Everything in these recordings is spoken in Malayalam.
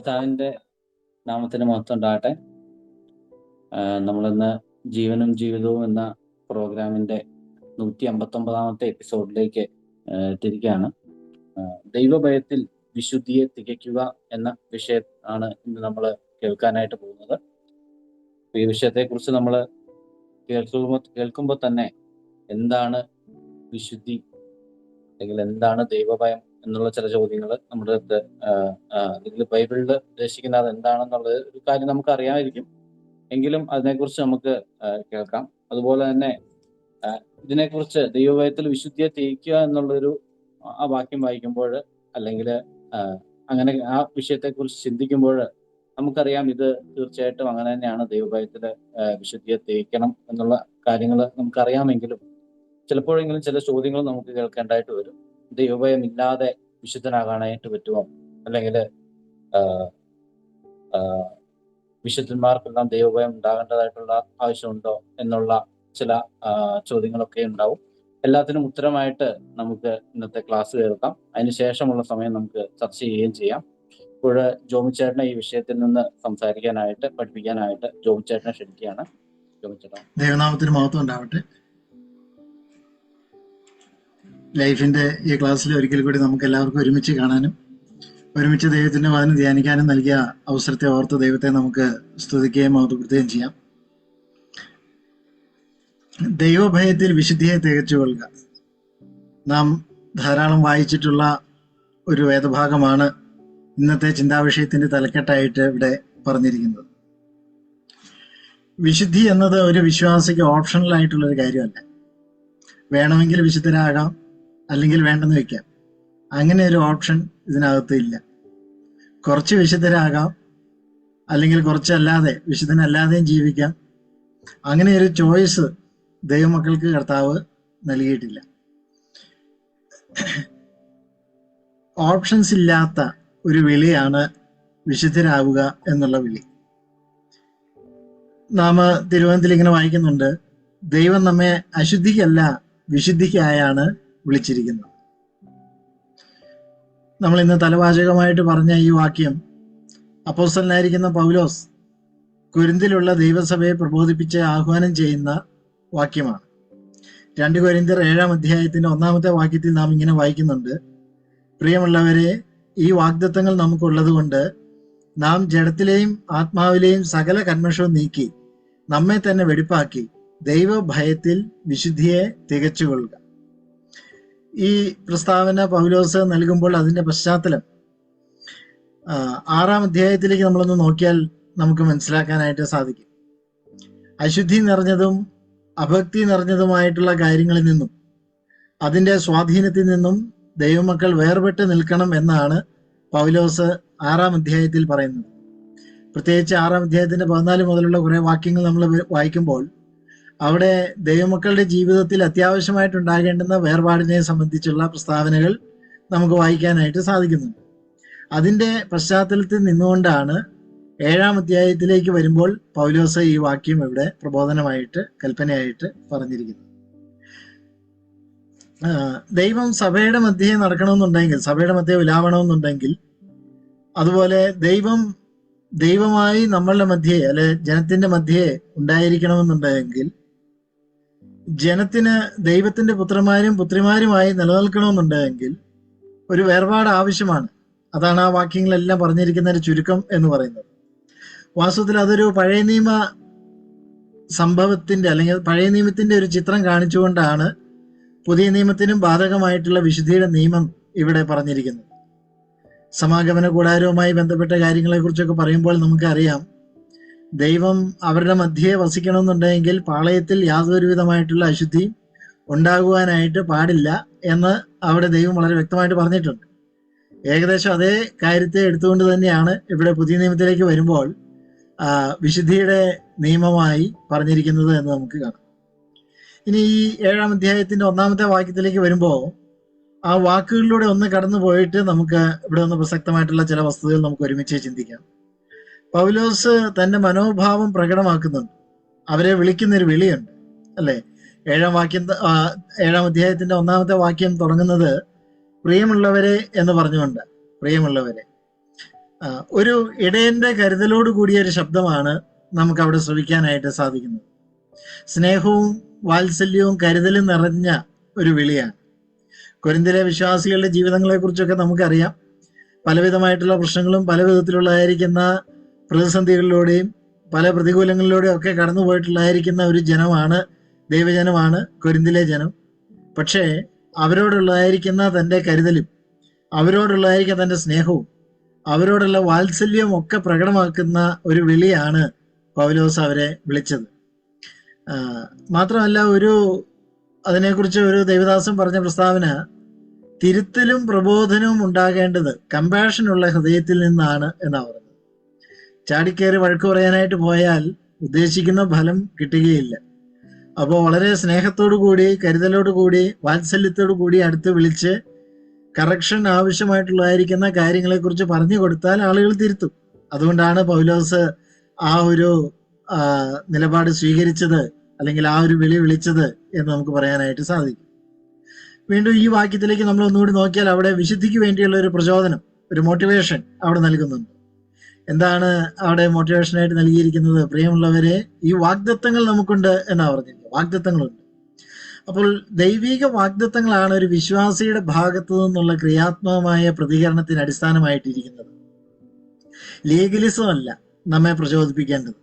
കർത്താവിൻ്റെ നാമത്തിന് മഹത്വം ഉണ്ടാകട്ടെ. നമ്മളിന്ന് ജീവനും ജീവിതവും എന്ന പ്രോഗ്രാമിൻ്റെ 159ാമത്തെ എപ്പിസോഡിലേക്ക് തിരിക്കുകയാണ്. ദൈവഭയത്തിൽ വിശുദ്ധിയെ തികയ്ക്കുക എന്ന വിഷയം ആണ് ഇന്ന് നമ്മൾ കേൾക്കാനായിട്ട് പോകുന്നത്. ഈ വിഷയത്തെക്കുറിച്ച് നമ്മൾ കേൾക്കുമ്പോൾ തന്നെ എന്താണ് വിശുദ്ധി അല്ലെങ്കിൽ എന്താണ് ദൈവഭയം എന്നുള്ള ചില ചോദ്യങ്ങൾ നമ്മുടെ അടുത്ത് അല്ലെങ്കിൽ ബൈബിളിൽ ഉദ്ദേശിക്കുന്നത് അത് എന്താണെന്നുള്ളത് ഒരു കാര്യം നമുക്ക് അറിയാമായിരിക്കും. എങ്കിലും അതിനെക്കുറിച്ച് നമുക്ക് കേൾക്കാം. അതുപോലെ തന്നെ ഇതിനെക്കുറിച്ച് ദൈവഭയത്തിൽ വിശുദ്ധിയെ തികയ്ക്കുക എന്നുള്ളൊരു ആ വാക്യം വായിക്കുമ്പോൾ അല്ലെങ്കിൽ അങ്ങനെ ആ വിഷയത്തെക്കുറിച്ച് ചിന്തിക്കുമ്പോൾ നമുക്കറിയാം ഇത് തീർച്ചയായിട്ടും അങ്ങനെ തന്നെയാണ്. ദൈവഭയത്തിൽ വിശുദ്ധിയെ തികയ്ക്കണം എന്നുള്ള കാര്യങ്ങൾ നമുക്കറിയാമെങ്കിലും ചിലപ്പോഴെങ്കിലും ചില ചോദ്യങ്ങൾ നമുക്ക് കേൾക്കേണ്ടതായിട്ട് വരും. ദൈവഭയം ഇല്ലാതെ വിശുദ്ധനാകാനായിട്ട് പറ്റുമോ? അല്ലെങ്കിൽ വിശുദ്ധന്മാർക്കെല്ലാം ദൈവഭയം ഉണ്ടാകേണ്ടതായിട്ടുള്ള ആവശ്യമുണ്ടോ എന്നുള്ള ചില ചോദ്യങ്ങളൊക്കെ ഉണ്ടാവും. എല്ലാത്തിനും ഉത്തരമായിട്ട് നമുക്ക് ഇന്നത്തെ ക്ലാസ് കേൾക്കാം. അതിനുശേഷമുള്ള സമയം നമുക്ക് ചർച്ച ചെയ്യുകയും ചെയ്യാം. ഇപ്പോൾ ജോമിച്ചേട്ടനെ ഈ വിഷയത്തിൽ നിന്ന് സംസാരിക്കാനായിട്ട് പഠിപ്പിക്കാനായിട്ട് ജോമിച്ചേട്ടനെ ക്ഷണിക്കുകയാണ്. ജോമിച്ചേട്ടൻ. ദൈവനാമത്തിന് മഹത്വം ഉണ്ടാവട്ടെ. ലൈഫിന്റെ ഈ ക്ലാസ്സിൽ ഒരിക്കൽ കൂടി നമുക്ക് എല്ലാവർക്കും ഒരുമിച്ച് കാണാനും ഒരുമിച്ച് ദൈവത്തിന്റെ വചനം ധ്യാനിക്കാനും നൽകിയ അവസരത്തെ ഓർത്ത് ദൈവത്തെ നമുക്ക് സ്തുതിക്കുകയും മഹത്വപ്പെടുത്തുകയും ചെയ്യാം. ദൈവഭയത്തിൽ വിശുദ്ധിയെ തികച്ചുകൊള്ളുക. നാം ധാരാളം വായിച്ചിട്ടുള്ള ഒരു വേദഭാഗമാണ് ഇന്നത്തെ ചിന്താവിഷയത്തിന്റെ തലക്കെട്ടായിട്ട് ഇവിടെ പറഞ്ഞിരിക്കുന്നത്. വിശുദ്ധി എന്നത് ഒരു വിശ്വാസിക്ക് ഓപ്ഷണൽ ആയിട്ടുള്ള ഒരു കാര്യമല്ല. വേണമെങ്കിൽ വിശുദ്ധരാകാം, അല്ലെങ്കിൽ വേണ്ടെന്ന് വെക്കാം. അങ്ങനെ ഒരു ഓപ്ഷൻ ഇതിനകത്ത് ഇല്ല. കുറച്ച് വിശുദ്ധരാകാം, അല്ലെങ്കിൽ കുറച്ചല്ലാതെ വിശുദ്ധനല്ലാതെയും ജീവിക്കാം. അങ്ങനെ ഒരു ചോയ്സ് ദൈവമക്കൾക്ക് കർത്താവ് നൽകിയിട്ടില്ല. ഓപ്ഷൻസ് ഇല്ലാത്ത ഒരു വിളിയാണ് വിശുദ്ധരാവുക എന്നുള്ള വിളി. നാം തിരുവനന്തപുരത്തിൽ ഇങ്ങനെ വായിക്കുന്നുണ്ട്, ദൈവം നമ്മെ അശുദ്ധിക്കല്ല വിശുദ്ധിക്കായാണ് വിളിച്ചിരിക്കുന്നത്. നമ്മൾ ഇന്ന് തലവാചകമായിട്ട് പറഞ്ഞ ഈ വാക്യം അപ്പോസ്തലനായിരിക്കുന്ന പൗലോസ് കൊരിന്തിലുള്ള ദൈവസഭയെ പ്രബോധിപ്പിച്ച് ആഹ്വാനം ചെയ്യുന്ന വാക്യമാണ്. 2 കൊരിന്ത്യർ 7-ാം അധ്യായത്തിന്റെ 1-ാമത്തെ വാക്യത്തിൽ നാം ഇങ്ങനെ വായിക്കുന്നുണ്ട്, പ്രിയമുള്ളവരെ, ഈ വാഗ്ദത്തങ്ങൾ നമുക്കുള്ളത് കൊണ്ട് നാം ജഡത്തിലെയും ആത്മാവിലെയും സകല കന്മഷവും നീക്കി നമ്മെ തന്നെ വെടിപ്പാക്കി ദൈവഭയത്തിൽ വിശുദ്ധിയെ തികച്ചുകൊള്ളുക. ഈ പ്രസ്താവന പൗലോസ് നൽകുമ്പോൾ അതിന്റെ പശ്ചാത്തലം 6-ാം അധ്യായത്തിലേക്ക് നമ്മളൊന്ന് നോക്കിയാൽ നമുക്ക് മനസ്സിലാക്കാനായിട്ട് സാധിക്കും. അശുദ്ധി നിറഞ്ഞതും അഭക്തി നിറഞ്ഞതുമായിട്ടുള്ള കാര്യങ്ങളിൽ നിന്നും അതിന്റെ സ്വാധീനത്തിൽ നിന്നും ദൈവമക്കൾ വേർപെട്ട് നിൽക്കണം എന്നാണ് പൗലോസ് 6-ാം അധ്യായത്തിൽ പറയുന്നത്. പ്രത്യേകിച്ച് 6-ാം അധ്യായത്തിന്റെ 14 മുതലുള്ള കുറെ വാക്യങ്ങൾ നമ്മൾ വായിക്കുമ്പോൾ അവിടെ ദൈവമക്കളുടെ ജീവിതത്തിൽ അത്യാവശ്യമായിട്ടുണ്ടാകേണ്ടുന്ന വേർപാടിനെ സംബന്ധിച്ചുള്ള പ്രസ്താവനകൾ നമുക്ക് വായിക്കാനായിട്ട് സാധിക്കുന്നുണ്ട്. അതിന്റെ പശ്ചാത്തലത്തിൽ നിന്നുകൊണ്ടാണ് 7-ാം അധ്യായത്തിലേക്ക് വരുമ്പോൾ പൗലോസ് ഈ വാക്യം ഇവിടെ പ്രബോധനമായിട്ട് കൽപ്പനയായിട്ട് പറഞ്ഞിരിക്കുന്നത്. ദൈവം സഭയുടെ മധ്യേ നടക്കണമെന്നുണ്ടെങ്കിൽ, സഭയുടെ മധ്യേ ഉലാവണമെന്നുണ്ടെങ്കിൽ, അതുപോലെ ദൈവമായി നമ്മളുടെ മധ്യേ അല്ലെ ജനത്തിന്റെ മധ്യേ ഉണ്ടായിരിക്കണമെന്നുണ്ടെങ്കിൽ, ജനത്തിന് ദൈവത്തിന്റെ പുത്രന്മാരും പുത്രിമാരുമായി നിലനിൽക്കണമെന്നുണ്ടെങ്കിൽ ഒരു വേർപാട് ആവശ്യമാണ്. അതാണ് ആ വാക്യങ്ങളെല്ലാം പറഞ്ഞിരിക്കുന്ന ഒരു ചുരുക്കം എന്ന് പറയുന്നത്. വാസ്തവത്തിൽ അതൊരു പഴയ നിയമ സംഭവത്തിന്റെ അല്ലെങ്കിൽ പഴയ നിയമത്തിന്റെ ഒരു ചിത്രം കാണിച്ചുകൊണ്ടാണ് പുതിയ നിയമത്തിനും ബാധകമായിട്ടുള്ള വിശുദ്ധിയുടെ നിയമം ഇവിടെ പറഞ്ഞിരിക്കുന്നത്. സമാഗമന കൂടാരവുമായി ബന്ധപ്പെട്ട കാര്യങ്ങളെ കുറിച്ചൊക്കെ പറയുമ്പോൾ നമുക്കറിയാം, ദൈവം അവരുടെ മധ്യേ വസിക്കണമെന്നുണ്ടെങ്കിൽ പാളയത്തിൽ യാതൊരു വിധമായിട്ടുള്ള അശുദ്ധിയും ഉണ്ടാകുവാനായിട്ട് പാടില്ല എന്ന് അവിടെ ദൈവം വളരെ വ്യക്തമായിട്ട് പറഞ്ഞിട്ടുണ്ട്. ഏകദേശം അതേ കാര്യത്തെ എടുത്തുകൊണ്ട് തന്നെയാണ് ഇവിടെ പുതിയ നിയമത്തിലേക്ക് വരുമ്പോൾ വിശുദ്ധിയുടെ നിയമമായി പറഞ്ഞിരിക്കുന്നത് എന്ന് നമുക്ക് കാണാം. ഇനി ഈ 7-ാം അധ്യായത്തിന്റെ 1-ാമത്തെ വാക്യത്തിലേക്ക് വരുമ്പോൾ ആ വാക്കുകളിലൂടെ ഒന്ന് കടന്നു പോയിട്ട് നമുക്ക് ഇവിടെ ഒന്ന് പ്രസക്തമായിട്ടുള്ള ചില വസ്തുതകൾ നമുക്ക് ഒരുമിച്ച് ചിന്തിക്കാം. പൗലോസ് തന്റെ മനോഭാവം പ്രകടമാക്കുന്നുണ്ട്. അവരെ വിളിക്കുന്നൊരു വിളിയുണ്ട് അല്ലെ. 7-ാം അധ്യായത്തിന്റെ 1-ാമത്തെ വാക്യം തുടങ്ങുന്നത് പ്രിയമുള്ളവരെ എന്ന് പറഞ്ഞുകൊണ്ട്, പ്രിയമുള്ളവരെ ഒരു ഇടയന്റെ കരുതലോട് കൂടിയ ഒരു ശബ്ദമാണ് നമുക്ക് അവിടെ ശ്രവിക്കാനായിട്ട് സാധിക്കുന്നത്. സ്നേഹവും വാത്സല്യവും കരുതലും നിറഞ്ഞ ഒരു വിളിയാണ്. കൊരിന്തിലെ വിശ്വാസികളുടെ ജീവിതങ്ങളെ കുറിച്ചൊക്കെ നമുക്കറിയാം. പലവിധമായിട്ടുള്ള പ്രശ്നങ്ങളും പല വിധത്തിലുള്ളതായിരിക്കുന്ന പ്രതിസന്ധികളിലൂടെയും പല പ്രതികൂലങ്ങളിലൂടെയും ഒക്കെ കടന്നു പോയിട്ടുള്ളതായിരിക്കുന്ന ഒരു ജനമാണ്, ദൈവജനമാണ് കൊരിന്തിലെ ജനം. പക്ഷേ അവരോടുള്ളതായിരിക്കുന്ന തൻ്റെ കരുതലും അവരോടുള്ളതായിരിക്കുന്ന തൻ്റെ സ്നേഹവും അവരോടുള്ള വാത്സല്യവും ഒക്കെ പ്രകടമാക്കുന്ന ഒരു വിളിയാണ് പൗലോസ് അവരെ വിളിച്ചത്. മാത്രമല്ല, അതിനെക്കുറിച്ച് ഒരു ദൈവദാസൻ പറഞ്ഞ പ്രസ്താവന, തിരുത്തലും പ്രബോധനവും ഉണ്ടാകേണ്ടത് കമ്പാഷനുള്ള ഹൃദയത്തിൽ നിന്നാണ് എന്നാ പറഞ്ഞത്. ചാടിക്കേറി വഴക്ക് പറയാനായിട്ട് പോയാൽ ഉദ്ദേശിക്കുന്ന ഫലം കിട്ടുകയില്ല. അപ്പോൾ വളരെ സ്നേഹത്തോടു കൂടി, കരുതലോടു കൂടി, വാത്സല്യത്തോടു കൂടി അടുത്ത് വിളിച്ച് കറക്ഷൻ ആവശ്യമായിട്ടുള്ളതായിരിക്കുന്ന കാര്യങ്ങളെക്കുറിച്ച് പറഞ്ഞു കൊടുത്താൽ ആളുകൾ തിരുത്തും. അതുകൊണ്ടാണ് പൗലോസ് ആ ഒരു നിലപാട് സ്വീകരിച്ചത്, അല്ലെങ്കിൽ ആ ഒരു വിളിച്ചത് എന്ന് നമുക്ക് പറയാനായിട്ട് സാധിക്കും. വീണ്ടും ഈ വാക്യത്തിലേക്ക് നമ്മൾ ഒന്നുകൂടി നോക്കിയാൽ അവിടെ വിശുദ്ധിക്ക് വേണ്ടിയുള്ള ഒരു പ്രചോദനം, ഒരു മോട്ടിവേഷൻ അവിടെ നൽകുന്നുണ്ട്. എന്താണ് അവിടെ മോട്ടിവേഷനായിട്ട് നൽകിയിരിക്കുന്നത്? പ്രിയമുള്ളവരെ, ഈ വാഗ്ദത്തങ്ങൾ നമുക്കുണ്ട് എന്നാ പറഞ്ഞിരിക്കുന്നത്. വാഗ്ദത്തങ്ങളുണ്ട്. അപ്പോൾ ദൈവിക വാഗ്ദത്തങ്ങളാണ് ഒരു വിശ്വാസിയുടെ ഭാഗത്തു നിന്നുള്ള ക്രിയാത്മകമായ പ്രതികരണത്തിന് അടിസ്ഥാനമായിട്ടിരിക്കുന്നത്. ലീഗലിസം അല്ല നമ്മെ പ്രചോദിപ്പിക്കേണ്ടത്.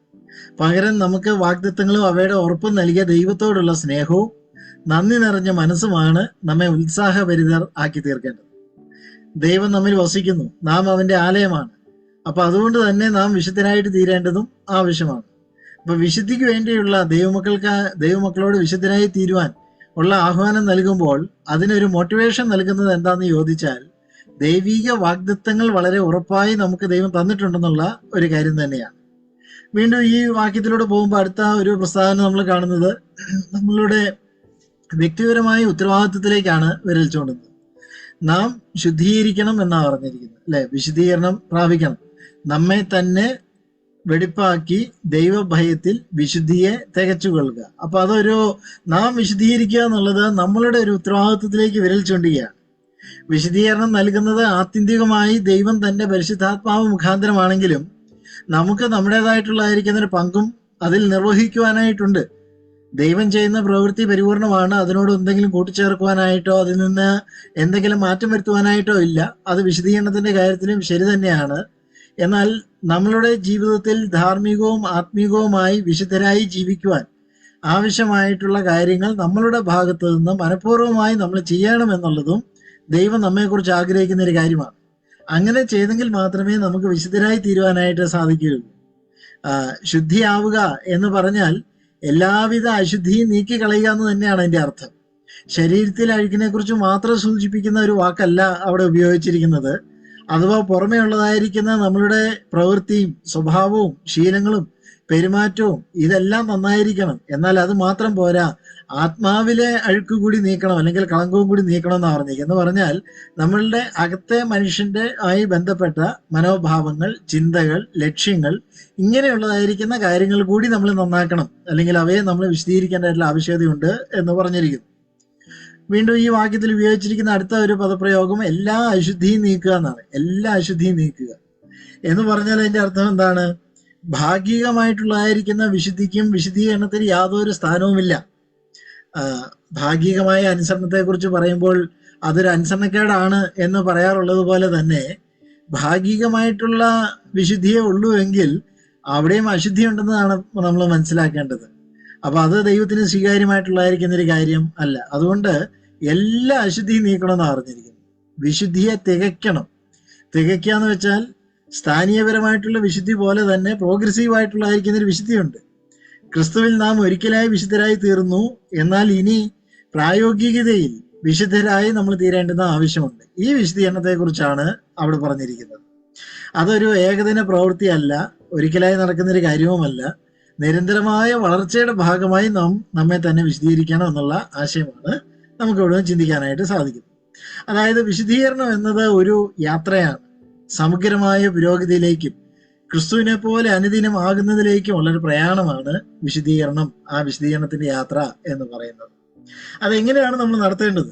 പകരം നമുക്ക് വാഗ്ദത്തങ്ങളും അവയുടെ ഉറപ്പും നൽകിയ ദൈവത്തോടുള്ള സ്നേഹവും നന്ദി നിറഞ്ഞ മനസ്സുമാണ് നമ്മെ ഉത്സാഹഭരിതർ ആക്കി തീർക്കേണ്ടത്. ദൈവം നമ്മിൽ വസിക്കുന്നു, നാം അവന്റെ ആലയമാണ്. അപ്പൊ അതുകൊണ്ട് തന്നെ നാം വിശുദ്ധരായിട്ട് തീരേണ്ടതും ആവശ്യമാണ്. അപ്പൊ വിശുദ്ധിക്ക് വേണ്ടിയുള്ള ദൈവമക്കളോട് വിശുദ്ധരായി തീരുവാൻ ഉള്ള ആഹ്വാനം നൽകുമ്പോൾ അതിനൊരു മോട്ടിവേഷൻ നൽകുന്നത് എന്താണെന്ന് ചോദിച്ചാൽ, ദൈവിക വാഗ്ദത്തങ്ങൾ വളരെ ഉറപ്പായി നമുക്ക് ദൈവം തന്നിട്ടുണ്ടെന്നുള്ള ഒരു കാര്യം തന്നെയാണ്. വീണ്ടും ഈ വാക്യത്തിലൂടെ പോകുമ്പോൾ അടുത്ത ഒരു പ്രസ്താവന നമ്മൾ കാണുന്നത് നമ്മളുടെ വ്യക്തിപരമായ ഉത്തരവാദിത്വത്തിലേക്കാണ് വിരൽ ചൂണ്ടുന്നത്. നാം ശുദ്ധീകരിക്കണം എന്നാണ് പറഞ്ഞിരിക്കുന്നത്, അല്ലെ? വിശുദ്ധീകരണം പ്രാപിക്കണം. നമ്മെ തന്നെ വെടിപ്പാക്കി ദൈവഭയത്തിൽ വിശുദ്ധിയെ തികച്ചുകൊള്ളുക. അപ്പൊ നാം വിശുദ്ധീകരിക്കുക എന്നുള്ളത് നമ്മളുടെ ഒരു ഉത്തരവാദിത്വത്തിലേക്ക് വിരൽ ചൂണ്ടുകയാണ്. വിശുദ്ധീകരണം നൽകുന്നത് ആത്യന്തികമായി ദൈവം തന്റെ പരിശുദ്ധാത്മാവ് മുഖാന്തരമാണെങ്കിലും നമുക്ക് നമ്മുടേതായിട്ടുള്ളതായിരിക്കുന്ന ഒരു പങ്കും അതിൽ നിർവഹിക്കുവാനായിട്ടുണ്ട്. ദൈവം ചെയ്യുന്ന പ്രവൃത്തി പരിപൂർണമാണ്. അതിനോട് എന്തെങ്കിലും കൂട്ടിച്ചേർക്കുവാനായിട്ടോ അതിൽ നിന്ന് എന്തെങ്കിലും മാറ്റം വരുത്തുവാനായിട്ടോ ഇല്ല. അത് വിശദീകരണത്തിന്റെ കാര്യത്തിലും ശരി തന്നെയാണ്. എന്നാൽ നമ്മളുടെ ജീവിതത്തിൽ ധാർമ്മികവും ആത്മീകവുമായി വിശുദ്ധരായി ജീവിക്കുവാൻ ആവശ്യമായിട്ടുള്ള കാര്യങ്ങൾ നമ്മളുടെ ഭാഗത്തു നിന്ന് മനഃപൂർവ്വമായി നമ്മൾ ചെയ്യണമെന്നുള്ളതും ദൈവം നമ്മെക്കുറിച്ച് ആഗ്രഹിക്കുന്ന ഒരു കാര്യമാണ്. അങ്ങനെ ചെയ്തെങ്കിൽ മാത്രമേ നമുക്ക് വിശുദ്ധരായി തീരുവാനായിട്ട് സാധിക്കുകയുള്ളൂ. ശുദ്ധിയാവുക എന്ന് പറഞ്ഞാൽ എല്ലാവിധ അശുദ്ധിയും നീക്കിക്കളയുക എന്ന് തന്നെയാണ് അതിന്റെ അർത്ഥം. ശരീരത്തിൽ അഴുക്കിനെ കുറിച്ച് മാത്രം സൂചിപ്പിക്കുന്ന ഒരു വാക്കല്ല അവിടെ ഉപയോഗിച്ചിരിക്കുന്നത്. അഥവാ പുറമേ ഉള്ളതായിരിക്കുന്ന നമ്മളുടെ പ്രവൃത്തിയും സ്വഭാവവും ശീലങ്ങളും പെരുമാറ്റവും ഇതെല്ലാം നന്നായിരിക്കണം. എന്നാൽ അത് മാത്രം പോരാ, ആത്മാവിലെ അഴുക്ക് കൂടി നീക്കണം, അല്ലെങ്കിൽ കളങ്കവും കൂടി നീക്കണം എന്നാണ് പറഞ്ഞിരിക്കുന്നത്. എന്ന് പറഞ്ഞാൽ നമ്മളുടെ അകത്തെ മനുഷ്യന്റെ ആയി ബന്ധപ്പെട്ട മനോഭാവങ്ങൾ, ചിന്തകൾ, ലക്ഷ്യങ്ങൾ, ഇങ്ങനെയുള്ളതായിരിക്കുന്ന കാര്യങ്ങൾ കൂടി നമ്മൾ നന്നാക്കണം, അല്ലെങ്കിൽ അവയെ നമ്മൾ വിശദീകരിക്കേണ്ടതായിട്ടുള്ള ആവശ്യകതയുണ്ട് എന്ന് പറഞ്ഞിരിക്കുന്നു. വീണ്ടും ഈ വാക്യത്തിൽ ഉപയോഗിച്ചിരിക്കുന്ന അടുത്ത ഒരു പദപ്രയോഗം എല്ലാ അശുദ്ധിയും നീക്കുക എന്നാണ്. എല്ലാ അശുദ്ധിയും നീക്കുക എന്ന് പറഞ്ഞാൽ അതിന്റെ അർത്ഥം എന്താണ്? ഭാഗികമായിട്ടുള്ളതായിരിക്കുന്ന വിശുദ്ധിക്കും വിശുദ്ധീകരണത്തിന് യാതൊരു സ്ഥാനവുമില്ല. ഭാഗികമായ അനുസരണത്തെ കുറിച്ച് പറയുമ്പോൾ അതൊരു അനുസരണക്കേടാണ് എന്ന് പറയാറുള്ളത് പോലെ തന്നെ ഭാഗികമായിട്ടുള്ള വിശുദ്ധിയെ ഉള്ളൂ എങ്കിൽ അവിടെയും അശുദ്ധി ഉണ്ടെന്നാണ് നമ്മൾ മനസ്സിലാക്കേണ്ടത്. അപ്പൊ അത് ദൈവത്തിന് സ്വീകാര്യമായിട്ടുള്ളതായിരിക്കുന്ന ഒരു കാര്യം അല്ല. അതുകൊണ്ട് എല്ലാ അശുദ്ധിയും നീക്കണമെന്ന് പറഞ്ഞിരിക്കുന്നു. വിശുദ്ധിയെ തികയ്ക്കണം. തികയ്ക്കുക എന്ന് വെച്ചാൽ സ്ഥാനീയപരമായിട്ടുള്ള വിശുദ്ധി പോലെ തന്നെ പ്രോഗ്രസീവ് ആയിട്ടുള്ളതായിരിക്കുന്ന ഒരു വിശുദ്ധിയുണ്ട്. ക്രിസ്തുവിൽ നാം ഒരിക്കലായി വിശുദ്ധരായി തീർന്നു, എന്നാൽ ഇനി പ്രായോഗികതയിൽ വിശുദ്ധരായി നമ്മൾ തീരേണ്ടുന്ന ആവശ്യമുണ്ട്. ഈ വിശുദ്ധീകരണത്തെ കുറിച്ചാണ് അവിടെ പറഞ്ഞിരിക്കുന്നത്. അതൊരു ഏകദിന പ്രവൃത്തിയല്ല, ഒരിക്കലായി നടക്കുന്നൊരു കാര്യവുമല്ല. നിരന്തരമായ വളർച്ചയുടെ ഭാഗമായി നാം നമ്മെ തന്നെ വിശദീകരിക്കണം എന്നുള്ള ആശയമാണ് നമുക്ക് ഇവിടെ ചിന്തിക്കാനായിട്ട് സാധിക്കും. അതായത് വിശുദ്ധീകരണം എന്നത് ഒരു യാത്രയാണ്. സമഗ്രമായ പുരോഗതിയിലേക്കും ക്രിസ്തുവിനെ പോലെ അനുദിനം ആകുന്നതിലേക്കും ഉള്ളൊരു പ്രയാണമാണ് വിശുദ്ധീകരണം, ആ വിശുദ്ധീകരണത്തിന്റെ യാത്ര എന്ന് പറയുന്നത്. അതെങ്ങനെയാണ് നമ്മൾ നടത്തേണ്ടത്?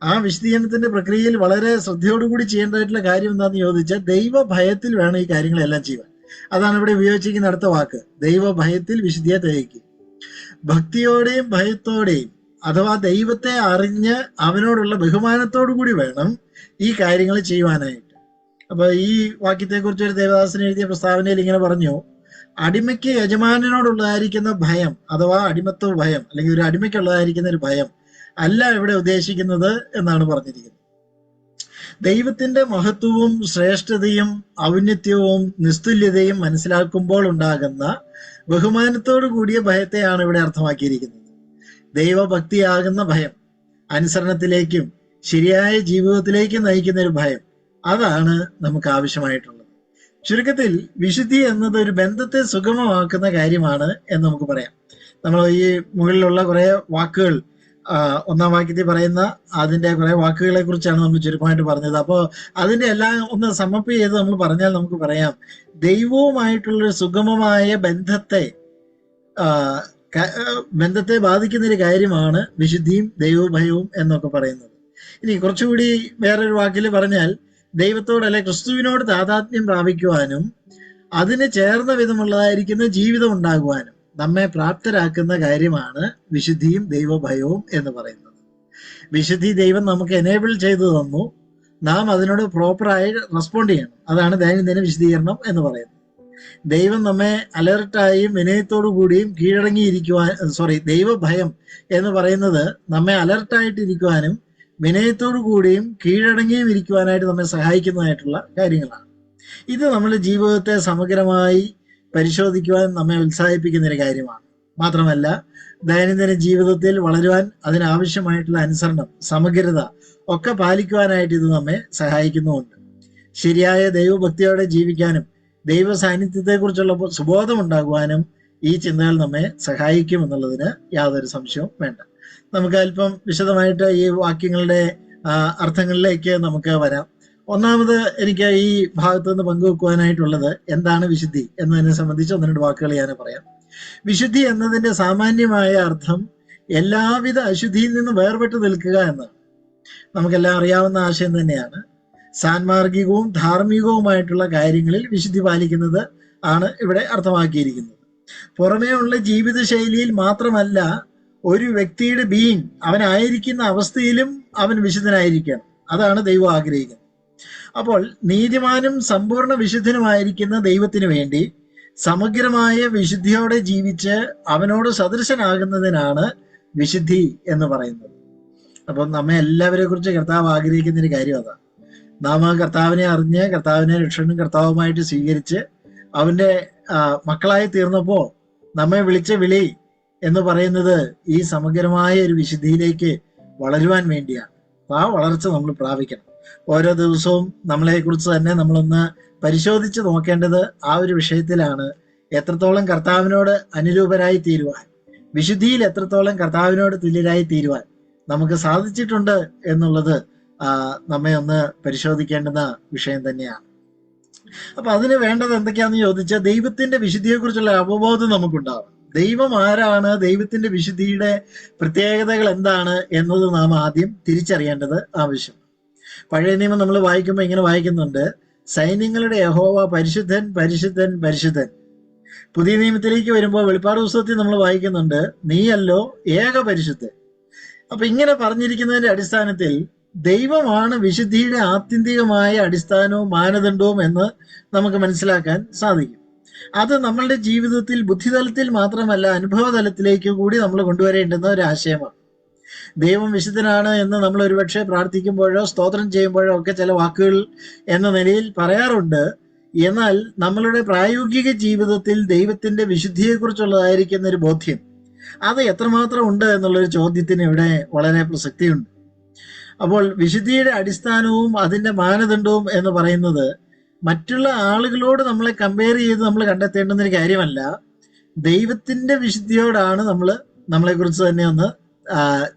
ആ വിശദീകരണത്തിന്റെ പ്രക്രിയയിൽ വളരെ ശ്രദ്ധയോടുകൂടി ചെയ്യേണ്ടതായിട്ടുള്ള കാര്യം എന്താണെന്ന് ചോദിച്ചാൽ ദൈവഭയത്തിൽ വേണം ഈ കാര്യങ്ങളെല്ലാം ചെയ്യുവാൻ. അതാണ് ഇവിടെ ഉപയോഗിച്ചിരിക്കുന്ന അടുത്ത വാക്ക്, ദൈവഭയത്തിൽ വിശുദ്ധിയെ തികയ്ക്കുക. ഭക്തിയോടെയും ഭയത്തോടെയും അഥവാ ദൈവത്തെ അറിഞ്ഞ് അവനോടുള്ള ബഹുമാനത്തോടു കൂടി വേണം ഈ കാര്യങ്ങൾ ചെയ്യുവാനായിട്ട്. അപ്പൊ ഈ വാക്യത്തെക്കുറിച്ച് ഒരു ദേവദാസൻ എഴുതിയ പ്രസ്താവനയിൽ ഇങ്ങനെ പറഞ്ഞു, അടിമയ്ക്ക് യജമാനനോടുള്ളതായിരിക്കുന്ന ഭയം അഥവാ അടിമത്വ ഭയം അല്ലെങ്കിൽ ഒരു അടിമയ്ക്കുള്ളതായിരിക്കുന്ന ഒരു ഭയം അല്ല ഇവിടെ ഉദ്ദേശിക്കുന്നത് എന്നാണ് പറഞ്ഞിരിക്കുന്നത്. ദൈവത്തിന്റെ മഹത്വവും ശ്രേഷ്ഠതയും ഔന്നത്യവും നിസ്തുല്യതയും മനസ്സിലാക്കുമ്പോൾ ഉണ്ടാകുന്ന ബഹുമാനത്തോടു കൂടിയ ഭയത്തെയാണ് ഇവിടെ അർത്ഥമാക്കിയിരിക്കുന്നത്. ദൈവഭക്തിയാകുന്ന ഭയം, അനുസരണത്തിലേക്കും ശരിയായ ജീവിതത്തിലേക്കും നയിക്കുന്ന ഒരു ഭയം, അതാണ് നമുക്ക് ആവശ്യമായിട്ടുള്ളത്. ചുരുക്കത്തിൽ വിശുദ്ധി എന്നത് ഒരു ബന്ധത്തെ സുഗമമാക്കുന്ന കാര്യമാണ് എന്ന് നമുക്ക് പറയാം. നമ്മൾ ഈ മുകളിലുള്ള കുറെ വാക്കുകൾ, ഒന്നാം വാക്യത്തിൽ പറയുന്ന അതിന്റെ കുറെ വാക്കുകളെ കുറിച്ചാണ് നമ്മൾ ചുരുക്കമായിട്ട് പറഞ്ഞത്. അപ്പോൾ അതിന്റെ എല്ലാം ഒന്ന് സമപ്പ് ചെയ്ത് നമ്മൾ പറഞ്ഞാൽ നമുക്ക് പറയാം, ദൈവവുമായിട്ടുള്ളൊരു സുഗമമായ ബന്ധത്തെ ബാധിക്കുന്ന ഒരു കാര്യമാണ് വിശുദ്ധിയും ദൈവഭയവും എന്നൊക്കെ പറയുന്നത്. ഇനി കുറച്ചുകൂടി വേറൊരു വാക്കിൽ പറഞ്ഞാൽ, ദൈവത്തോട് അല്ലെ ക്രിസ്തുവിനോട് താതാത്മ്യം പ്രാപിക്കുവാനും അതിന് ചേർന്ന വിധമുള്ളതായിരിക്കുന്ന ജീവിതം ഉണ്ടാകുവാനും നമ്മെ പ്രാപ്തരാക്കുന്ന കാര്യമാണ് വിശുദ്ധിയും ദൈവഭയവും എന്ന് പറയുന്നത്. വിശുദ്ധി ദൈവം നമുക്ക് എനേബിൾ ചെയ്തു തന്നു, നാം അതിനോട് പ്രോപ്പറായി റെസ്പോണ്ട് ചെയ്യണം. അതാണ് ദൈനംദിന വിശദീകരണം എന്ന് പറയുന്നത്. ദൈവം നമ്മെ അലർട്ടായും വിനയത്തോടു കൂടിയും ദൈവഭയം എന്ന് പറയുന്നത് നമ്മെ അലർട്ടായിട്ടിരിക്കുവാനും വിനയത്തോടു കൂടിയും കീഴടങ്ങിയും ഇരിക്കുവാനായിട്ട് നമ്മെ സഹായിക്കുന്നതായിട്ടുള്ള കാര്യങ്ങളാണ്. ഇത് നമ്മുടെ ജീവിതത്തെ സമഗ്രമായി പരിശോധിക്കുവാൻ നമ്മെ ഉത്സാഹിപ്പിക്കുന്ന ഒരു കാര്യമാണ്. മാത്രമല്ല ദൈനംദിന ജീവിതത്തിൽ വളരുവാൻ അതിനാവശ്യമായിട്ടുള്ള അനുസരണം, സമഗ്രത ഒക്കെ പാലിക്കുവാനായിട്ട് ഇത് നമ്മെ സഹായിക്കുന്നുമുണ്ട്. ശരിയായ ദൈവഭക്തിയോടെ ജീവിക്കാനും ദൈവ സാന്നിധ്യത്തെക്കുറിച്ചുള്ള സുബോധം ഉണ്ടാകുവാനും ഈ ചിന്തകൾ നമ്മെ സഹായിക്കും എന്നുള്ളതിന് യാതൊരു സംശയവും വേണ്ട. നമുക്ക് അല്പം വിശദമായിട്ട് ഈ വാക്യങ്ങളുടെ അർത്ഥങ്ങളിലേക്ക് നമുക്ക് വരാം. ഒന്നാമത് എനിക്ക് ഈ ഭാഗത്ത് നിന്ന് പങ്കുവെക്കുവാനായിട്ടുള്ളത് എന്താണ് വിശുദ്ധി എന്നതിനെ സംബന്ധിച്ച് ഒന്ന് രണ്ട് വാക്കുകൾ ഞാൻ പറയാം. വിശുദ്ധി എന്നതിന്റെ സാമാന്യമായ അർത്ഥം എല്ലാവിധ അശുദ്ധിയിൽ നിന്ന് വേർപെട്ട് നിൽക്കുക എന്നാണ്. നമുക്കെല്ലാം അറിയാവുന്ന ആശയം തന്നെയാണ്. സാൻമാർഗികവും ധാർമ്മികവുമായിട്ടുള്ള കാര്യങ്ങളിൽ വിശുദ്ധി പാലിക്കുന്നത് ആണ് ഇവിടെ അർത്ഥമാക്കിയിരിക്കുന്നത്. പുറമേ ഉള്ള ജീവിതശൈലിയിൽ മാത്രമല്ല, ഒരു വ്യക്തിയുടെ ബീയിങ്, അവനായിരിക്കുന്ന അവസ്ഥയിലും അവൻ വിശുദ്ധനായിരിക്കണം. അതാണ് ദൈവം ആഗ്രഹിക്കുന്നത്. അപ്പോൾ നീതിമാനും സമ്പൂർണ്ണ വിശുദ്ധനുമായിരിക്കുന്ന ദൈവത്തിന് വേണ്ടി സമഗ്രമായ വിശുദ്ധിയോടെ ജീവിച്ച് അവനോട് സദൃശനാകുന്നതിനാണ് വിശുദ്ധി എന്ന് പറയുന്നത്. അപ്പം നമ്മെ എല്ലാവരെ കുറിച്ച് കർത്താവ് ആഗ്രഹിക്കുന്ന ഒരു കാര്യം അതാണ്. നാം കർത്താവിനെ അറിഞ്ഞ് കർത്താവിനെ രക്ഷകനും കർത്താവുമായിട്ട് സ്വീകരിച്ച് അവന്റെ മക്കളായി തീർന്നപ്പോ നമ്മെ വിളിച്ച വിളി എന്ന് പറയുന്നത് ഈ സമഗ്രമായ ഒരു വിശുദ്ധിയിലേക്ക് വളരുവാൻ വേണ്ടിയാണ്. ആ വളർച്ച നമ്മൾ പ്രാപിക്കണം. ഓരോ ദിവസവും നമ്മളെ കുറിച്ച് തന്നെ നമ്മളൊന്ന് പരിശോധിച്ച് നോക്കേണ്ടത് ആ ഒരു വിഷയത്തിലാണ്. എത്രത്തോളം കർത്താവിനോട് അനുരൂപരായി തീരുവാൻ, വിശുദ്ധിയിൽ എത്രത്തോളം കർത്താവിനോട് തുല്യരായി തീരുവാൻ നമുക്ക് സാധിച്ചിട്ടുണ്ട് എന്നുള്ളത് നമ്മെ ഒന്ന് പരിശോധിക്കേണ്ടുന്ന വിഷയം തന്നെയാണ്. അപ്പൊ അതിന് വേണ്ടത് എന്തൊക്കെയാണെന്ന് ചോദിച്ചാൽ, ദൈവത്തിന്റെ വിശുദ്ധിയെക്കുറിച്ചുള്ള അവബോധം നമുക്കുണ്ടാവും. ദൈവം ആരാണ്, ദൈവത്തിന്റെ വിശുദ്ധിയുടെ പ്രത്യേകതകൾ എന്താണ് എന്നത് നാം ആദ്യം തിരിച്ചറിയേണ്ടത് ആവശ്യം. പഴയ നിയമം നമ്മൾ വായിക്കുമ്പോൾ ഇങ്ങനെ വായിക്കുന്നുണ്ട്, സൈന്യങ്ങളുടെ യഹോവ പരിശുദ്ധൻ പരിശുദ്ധൻ പരിശുദ്ധൻ. പുതിയ നിയമത്തിലേക്ക് വരുമ്പോൾ വെളിപ്പാട് പുസ്തകത്തിൽ നമ്മൾ വായിക്കുന്നുണ്ട്, നീയല്ലോ ഏക പരിശുദ്ധൻ. അപ്പൊ ഇങ്ങനെ പറഞ്ഞിരിക്കുന്നതിന്റെ അടിസ്ഥാനത്തിൽ ദൈവമാണ് വിശുദ്ധിയുടെ ആത്യന്തികമായ അടിസ്ഥാനവും മാനദണ്ഡവും എന്ന് നമുക്ക് മനസ്സിലാക്കാൻ സാധിക്കും. അത് നമ്മളുടെ ജീവിതത്തിൽ ബുദ്ധിതലത്തിൽ മാത്രമല്ല, അനുഭവതലത്തിലേക്ക് കൂടി നമ്മൾ കൊണ്ടുവരേണ്ടുന്ന ഒരു ആശയമാണ്. ദൈവം വിശുദ്ധനാണ് എന്ന് നമ്മൾ ഒരുപക്ഷെ പ്രാർത്ഥിക്കുമ്പോഴോ സ്തോത്രം ചെയ്യുമ്പോഴോ ഒക്കെ ചില വാക്കുകൾ എന്ന നിലയിൽ പറയാറുണ്ട്. എന്നാൽ നമ്മളുടെ പ്രായോഗിക ജീവിതത്തിൽ ദൈവത്തിന്റെ വിശുദ്ധിയെക്കുറിച്ചുള്ളതായിരിക്കുന്ന ഒരു ബോധ്യം അത് എത്രമാത്രം ഉണ്ട് എന്നുള്ളൊരു ചോദ്യത്തിന് ഇവിടെ വളരെ പ്രസക്തിയുണ്ട്. അപ്പോൾ വിശുദ്ധിയുടെ അടിസ്ഥാനവും അതിന്റെ മാനദണ്ഡവും എന്ന് പറയുന്നത് മറ്റുള്ള ആളുകളോട് നമ്മളെ കമ്പയർ ചെയ്ത് നമ്മൾ കണ്ടെത്തേണ്ടുന്ന ഒരു കാര്യമല്ല. ദൈവത്തിന്റെ വിശുദ്ധിയോടാണ് നമ്മളെ കുറിച്ച് തന്നെ ഒന്ന്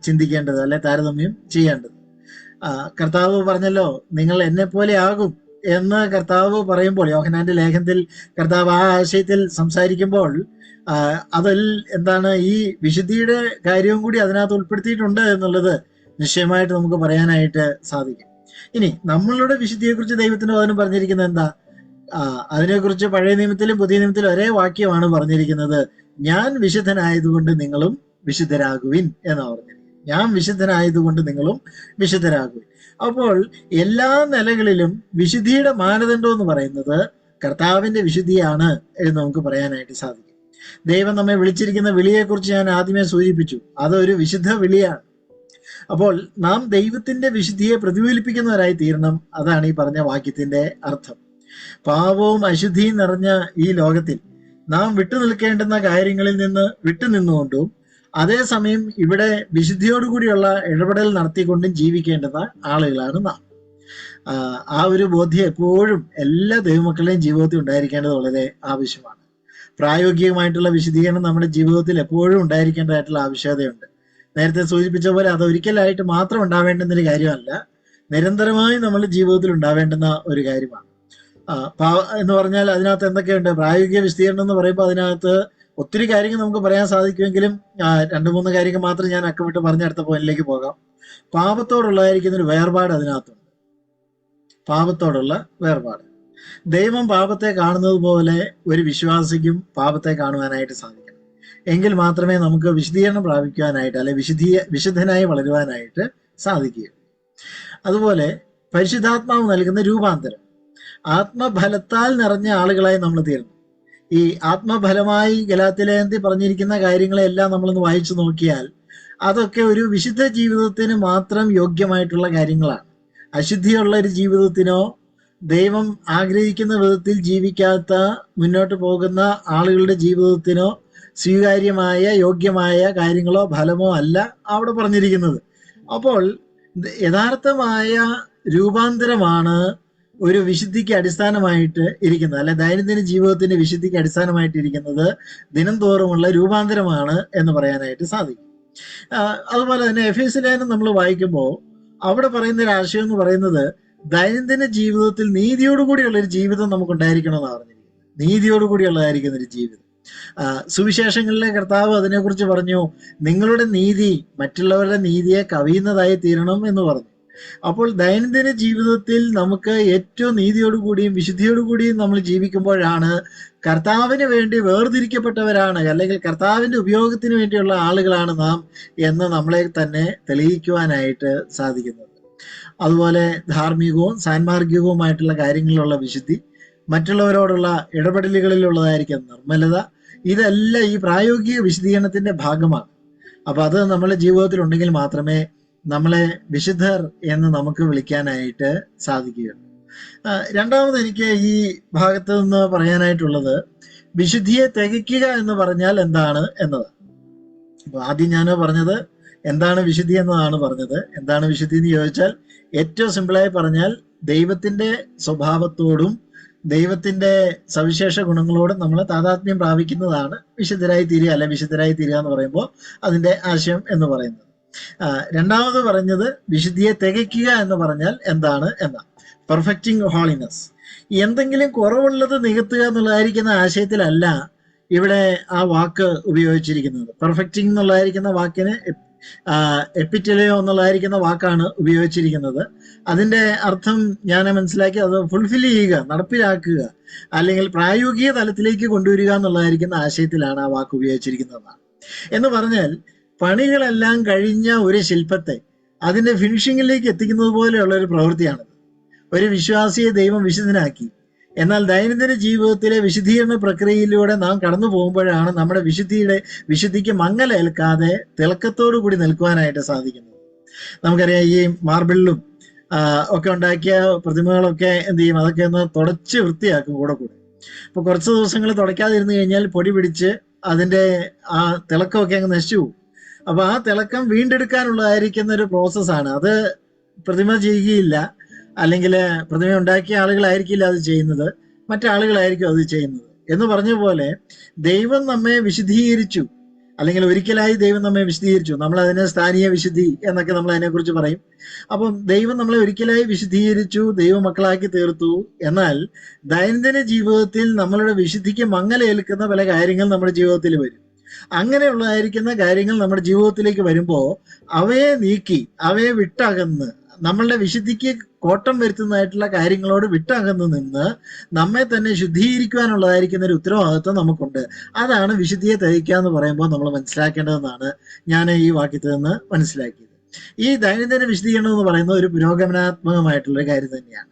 ചിന്തിക്കേണ്ടത്, അല്ലെ താരതമ്യം ചെയ്യേണ്ടത്. കർത്താവ് പറഞ്ഞല്ലോ, നിങ്ങൾ എന്നെ പോലെ ആകും എന്ന് കർത്താവ് പറയുമ്പോൾ, യോഹന്നാന്റെ ലേഖനത്തിൽ കർത്താവ് ആ ആശയത്തിൽ സംസാരിക്കുമ്പോൾ അതിൽ എന്താണ്, ഈ വിശുദ്ധിയുടെ കാര്യവും കൂടി അതിനകത്ത് ഉൾപ്പെടുത്തിയിട്ടുണ്ട് എന്നുള്ളത് നിശ്ചയമായിട്ട് നമുക്ക് പറയാനായിട്ട് സാധിക്കും. ഇനി നമ്മളുടെ വിശുദ്ധിയെക്കുറിച്ച് ദൈവത്തിന്റെ വചനം പറഞ്ഞിരിക്കുന്നത് എന്താ? അതിനെക്കുറിച്ച് പഴയ നിയമത്തിലും പുതിയ നിയമത്തിലും ഒരേ വാക്യമാണ് പറഞ്ഞിരിക്കുന്നത്. ഞാൻ വിശുദ്ധനായതുകൊണ്ട് നിങ്ങളും വിശുദ്ധരാകുവിൻ എന്നാ പറഞ്ഞിരിക്കുന്നത്. ഞാൻ വിശുദ്ധനായതുകൊണ്ട് നിങ്ങളും വിശുദ്ധരാകുവിൻ. അപ്പോൾ എല്ലാ നിലകളിലും വിശുദ്ധിയുടെ മാനദണ്ഡം എന്ന് പറയുന്നത് കർത്താവിന്റെ വിശുദ്ധിയാണ് എന്ന് നമുക്ക് പറയാനായിട്ട് സാധിക്കും. ദൈവം നമ്മെ വിളിച്ചിരിക്കുന്ന വിളിയെക്കുറിച്ച് ഞാൻ ആദ്യമേ സൂചിപ്പിച്ചു. അതൊരു വിശുദ്ധ വിളിയാണ്. അപ്പോൾ നാം ദൈവത്തിന്റെ വിശുദ്ധിയെ പ്രതിഫലിപ്പിക്കുന്നവരായി തീരണം. അതാണ് ഈ പറഞ്ഞ വാക്യത്തിന്റെ അർത്ഥം. പാപവും അശുദ്ധിയും നിറഞ്ഞ ഈ ലോകത്തിൽ നാം വിട്ടുനിൽക്കേണ്ടുന്ന കാര്യങ്ങളിൽ നിന്ന് വിട്ടുനിന്നുകൊണ്ടും അതേസമയം ഇവിടെ വിശുദ്ധിയോടുകൂടിയുള്ള ഇടപെടൽ നടത്തിക്കൊണ്ടും ജീവിക്കേണ്ടുന്ന ആളുകളാണ് നാം. ആ ഒരു ബോധ്യം എപ്പോഴും എല്ലാ ദൈവമക്കളുടെയും ജീവിതത്തിൽ ഉണ്ടായിരിക്കേണ്ടത് വളരെ ആവശ്യമാണ്. പ്രായോഗികമായിട്ടുള്ള വിശദീകരണം നമ്മുടെ ജീവിതത്തിൽ എപ്പോഴും ഉണ്ടായിരിക്കേണ്ടതായിട്ടുള്ള ആവശ്യകതയുണ്ട്. നേരത്തെ സൂചിപ്പിച്ച പോലെ അത് ഒരിക്കലായിട്ട് മാത്രം ഉണ്ടാവേണ്ടുന്ന ഒരു കാര്യമല്ല, നിരന്തരമായി നമ്മുടെ ജീവിതത്തിൽ ഉണ്ടാവേണ്ടുന്ന ഒരു കാര്യമാണ്. എന്ന് പറഞ്ഞാൽ അതിനകത്ത് എന്തൊക്കെയുണ്ട്? പ്രായോഗിക വിശദീകരണം എന്ന് പറയുമ്പോൾ അതിനകത്ത് ഒത്തിരി കാര്യങ്ങൾ നമുക്ക് പറയാൻ സാധിക്കുമെങ്കിലും 2-3 കാര്യങ്ങൾ മാത്രം ഞാൻ അക്കമിട്ട് പറഞ്ഞ അടുത്ത പോയിന്റിലേക്ക് പോകാം. പാപത്തോടുള്ളതായിരിക്കുന്ന ഒരു വേർപാട് അതിനകത്തുണ്ട്. പാപത്തോടുള്ള വേർപാട്. ദൈവം പാപത്തെ കാണുന്നത് പോലെ ഒരു വിശ്വാസിക്കും പാപത്തെ കാണുവാനായിട്ട് സാധിക്കണം. എങ്കിൽ മാത്രമേ നമുക്ക് വിശദീകരണം പ്രാപിക്കുവാനായിട്ട് അല്ലെ വിശുദ്ധനായി വളരുവാനായിട്ട് സാധിക്കുകയുള്ളൂ. അതുപോലെ പരിശുദ്ധാത്മാവ് നൽകുന്ന രൂപാന്തരം, ആത്മഫലത്താൽ നിറഞ്ഞ ആളുകളായി നമ്മൾ തീർന്നു. ഈ ആത്മഫലമായി ഗലാത്യലേഖനത്തിൽ പറഞ്ഞിരിക്കുന്ന കാര്യങ്ങളെല്ലാം നമ്മളൊന്ന് വായിച്ചു നോക്കിയാൽ അതൊക്കെ ഒരു വിശുദ്ധ ജീവിതത്തിന് മാത്രം യോഗ്യമായിട്ടുള്ള കാര്യങ്ങളാണ്. അശുദ്ധിയുള്ള ഒരു ജീവിതത്തിനോ ദൈവം ആഗ്രഹിക്കുന്ന വിധത്തിൽ ജീവിക്കാത്ത മുന്നോട്ട് പോകുന്ന ആളുകളുടെ ജീവിതത്തിനോ സ്വീകാര്യമായ യോഗ്യമായ കാര്യങ്ങളോ ഫലമോ അല്ല അവിടെ പറഞ്ഞിരിക്കുന്നത്. അപ്പോൾ യഥാർത്ഥമായ രൂപാന്തരമാണ് ഒരു വിശുദ്ധിക്ക് അടിസ്ഥാനമായിട്ട് ഇരിക്കുന്നത്, അല്ലെ ദൈനംദിന ജീവിതത്തിന്റെ വിശുദ്ധിക്ക് അടിസ്ഥാനമായിട്ട് ഇരിക്കുന്നത് ദിനം തോറുമുള്ള രൂപാന്തരമാണ് എന്ന് പറയാനായിട്ട് സാധിക്കും. അതുപോലെ തന്നെ എഫേസ്യ ലേഖനം നമ്മൾ വായിക്കുമ്പോൾ അവിടെ പറയുന്ന ഒരു ആശയം എന്ന് പറയുന്നത് ദൈനംദിന ജീവിതത്തിൽ നീതിയോടുകൂടിയുള്ള ഒരു ജീവിതം നമുക്ക് ഉണ്ടായിരിക്കണമെന്നാണ് പറഞ്ഞിരിക്കുന്നത്. നീതിയോടുകൂടിയുള്ളതായിരിക്കുന്ന ഒരു ജീവിതം. സുവിശേഷങ്ങളിലെ കർത്താവ് അതിനെക്കുറിച്ച് പറഞ്ഞു, നിങ്ങളുടെ നീതി മറ്റുള്ളവരുടെ നീതിയെ കവിയുന്നതായി തീരണം എന്ന് പറഞ്ഞു. അപ്പോൾ ദൈനംദിന ജീവിതത്തിൽ നമുക്ക് ഏറ്റവും നീതിയോടുകൂടിയും വിശുദ്ധിയോടുകൂടിയും നമ്മൾ ജീവിക്കുമ്പോഴാണ് കർത്താവിന് വേണ്ടി വേർതിരിക്കപ്പെട്ടവരാണ്, അല്ലെങ്കിൽ കർത്താവിന്റെ ഉപയോഗത്തിന് വേണ്ടിയുള്ള ആളുകളാണ് നാം എന്ന് നമ്മളെ തന്നെ തെളിയിക്കുവാനായിട്ട് സാധിക്കുന്നത്. അതുപോലെ ധാർമ്മികവും സാൻമാർഗികവുമായിട്ടുള്ള കാര്യങ്ങളിലുള്ള വിശുദ്ധി, മറ്റുള്ളവരോടുള്ള ഇടപെടലുകളിലുള്ളതായിരിക്കും നിർമ്മലത, ഇതെല്ലാം ഈ പ്രായോഗിക വിശദീകരണത്തിന്റെ ഭാഗമാണ്. അപ്പൊ അത് നമ്മുടെ ജീവിതത്തിൽ ഉണ്ടെങ്കിൽ മാത്രമേ നമ്മളെ വിശുദ്ധർ എന്ന് നമുക്ക് വിളിക്കാനായിട്ട് സാധിക്കുകയുള്ളൂ. രണ്ടാമത് എനിക്ക് ഈ ഭാഗത്ത് നിന്ന് പറയാനായിട്ടുള്ളത് വിശുദ്ധിയെ തികയ്ക്കുക എന്ന് പറഞ്ഞാൽ എന്താണ് എന്നതാണ്. അപ്പൊ ആദ്യം ഞാൻ പറഞ്ഞത് എന്താണ് വിശുദ്ധി എന്നതാണ് പറഞ്ഞത്. എന്താണ് വിശുദ്ധി എന്ന് ചോദിച്ചാൽ ഏറ്റവും സിമ്പിളായി പറഞ്ഞാൽ ദൈവത്തിന്റെ സ്വഭാവത്തോടും ദൈവത്തിന്റെ സവിശേഷ ഗുണങ്ങളോടും നമ്മൾ താതാത്മ്യം പ്രാപിക്കുന്നതാണ് വിശുദ്ധരായി തീരുക, അല്ലെ വിശുദ്ധരായി തീരുക എന്ന് പറയുമ്പോൾ അതിന്റെ ആശയം എന്ന് പറയുന്നത്. രണ്ടാമത് പറഞ്ഞത് വിശുദ്ധിയെ തികയ്ക്കുക എന്ന് പറഞ്ഞാൽ എന്താണ് എന്നാ, പെർഫെക്റ്റിംഗ് ഹോളിനെസ്. എന്തെങ്കിലും കുറവുള്ളത് നികത്തുക എന്നുള്ളതായിരിക്കുന്ന ആശയത്തിലല്ല ഇവിടെ ആ വാക്ക് ഉപയോഗിച്ചിരിക്കുന്നത്. പെർഫെക്റ്റിംഗ് എന്നുള്ളതായിരിക്കുന്ന വാക്കിന് എപ്പിറ്റലിയോ എന്നുള്ളതായിരിക്കുന്ന വാക്കാണ് ഉപയോഗിച്ചിരിക്കുന്നത്. അതിന്റെ അർത്ഥം ഞാൻ മനസ്സിലാക്കി അത് ഫുൾഫിൽ ചെയ്യുക, നടപ്പിലാക്കുക, അല്ലെങ്കിൽ പ്രായോഗിക തലത്തിലേക്ക് കൊണ്ടുവരിക എന്നുള്ളതായിരിക്കുന്ന ആശയത്തിലാണ് ആ വാക്ക് ഉപയോഗിച്ചിരിക്കുന്നതാണ്. എന്ന് പറഞ്ഞാൽ പണികളെല്ലാം കഴിഞ്ഞ ഒരു ശില്പത്തെ അതിന്റെ ഫിനിഷിങ്ങിലേക്ക് എത്തിക്കുന്നത് പോലെയുള്ള ഒരു പ്രവൃത്തിയാണത്. ഒരു വിശ്വാസിയെ ദൈവം വിശുദ്ധനാക്കി. എന്നാൽ ദൈനംദിന ജീവിതത്തിലെ വിശുദ്ധീകരണ പ്രക്രിയയിലൂടെ നാം കടന്നു പോകുമ്പോഴാണ് നമ്മുടെ വിശുദ്ധിക്ക് മങ്ങലേൽക്കാതെ തിളക്കത്തോടു കൂടി നിൽക്കുവാനായിട്ട് സാധിക്കുന്നത്. നമുക്കറിയാം, ഈ മാർബിളിലും ഒക്കെ ഉണ്ടാക്കിയ പ്രതിമകളൊക്കെ എന്ത് ചെയ്യും, അതൊക്കെ ഒന്ന് തുടച്ച് വൃത്തിയാക്കും കൂടെ. അപ്പൊ കുറച്ച് ദിവസങ്ങൾ തുടയ്ക്കാതിരുന്നു കഴിഞ്ഞാൽ പൊടി പിടിച്ച് അതിന്റെ ആ തിളക്കമൊക്കെ അങ്ങ് നശിച്ചു പോകും. അപ്പൊ ആ തിളക്കം വീണ്ടെടുക്കാനുള്ളതായിരിക്കുന്ന ഒരു പ്രോസസ്സാണ്. അത് പ്രതിമ ചെയ്യുകയില്ല, അല്ലെങ്കിൽ പ്രതിമ ഉണ്ടാക്കിയ ആളുകളായിരിക്കില്ല അത് ചെയ്യുന്നത്, മറ്റാളുകളായിരിക്കും അത് ചെയ്യുന്നത്. എന്ന് പറഞ്ഞ പോലെ ദൈവം നമ്മെ വിശുദ്ധീകരിച്ചു, അല്ലെങ്കിൽ ഒരിക്കലായി ദൈവം നമ്മെ വിശുദ്ധീകരിച്ചു. നമ്മൾ അതിനെ സ്ഥാനീയ വിശുദ്ധി എന്നൊക്കെ നമ്മൾ അതിനെക്കുറിച്ച് പറയും. അപ്പം ദൈവം നമ്മളെ ഒരിക്കലായി വിശുദ്ധീകരിച്ചു, ദൈവമക്കളാക്കി തീർത്തു. എന്നാൽ ദൈനംദിന ജീവിതത്തിൽ നമ്മളുടെ വിശുദ്ധിക്ക് മങ്ങലേൽക്കുന്ന പല കാര്യങ്ങൾ നമ്മുടെ ജീവിതത്തിൽ വരും. അങ്ങനെയുള്ളതായിരിക്കുന്ന കാര്യങ്ങൾ നമ്മുടെ ജീവിതത്തിലേക്ക് വരുമ്പോൾ അവയെ നീക്കി അവയെ വിട്ടകന്ന് നമ്മളുടെ വിശുദ്ധിക്ക് കോട്ടം വരുത്തുന്നതായിട്ടുള്ള കാര്യങ്ങളോട് വിട്ടകന്ന് നിന്ന് നമ്മെ തന്നെ ശുദ്ധീകരിക്കുവാനുള്ളതായിരിക്കുന്ന ഒരു ഉത്തരവാദിത്വം നമുക്കുണ്ട്. അതാണ് വിശുദ്ധിയെ തെളിയിക്കുക എന്ന് പറയുമ്പോൾ നമ്മൾ മനസ്സിലാക്കേണ്ടതെന്നാണ് ഞാൻ ഈ വാക്യത്തിൽ നിന്ന് മനസ്സിലാക്കിയത്. ഈ ദൈനംദിന വിശദീകരണം എന്ന് പറയുന്നത് ഒരു പുരോഗമനാത്മകമായിട്ടുള്ള കാര്യം തന്നെയാണ്.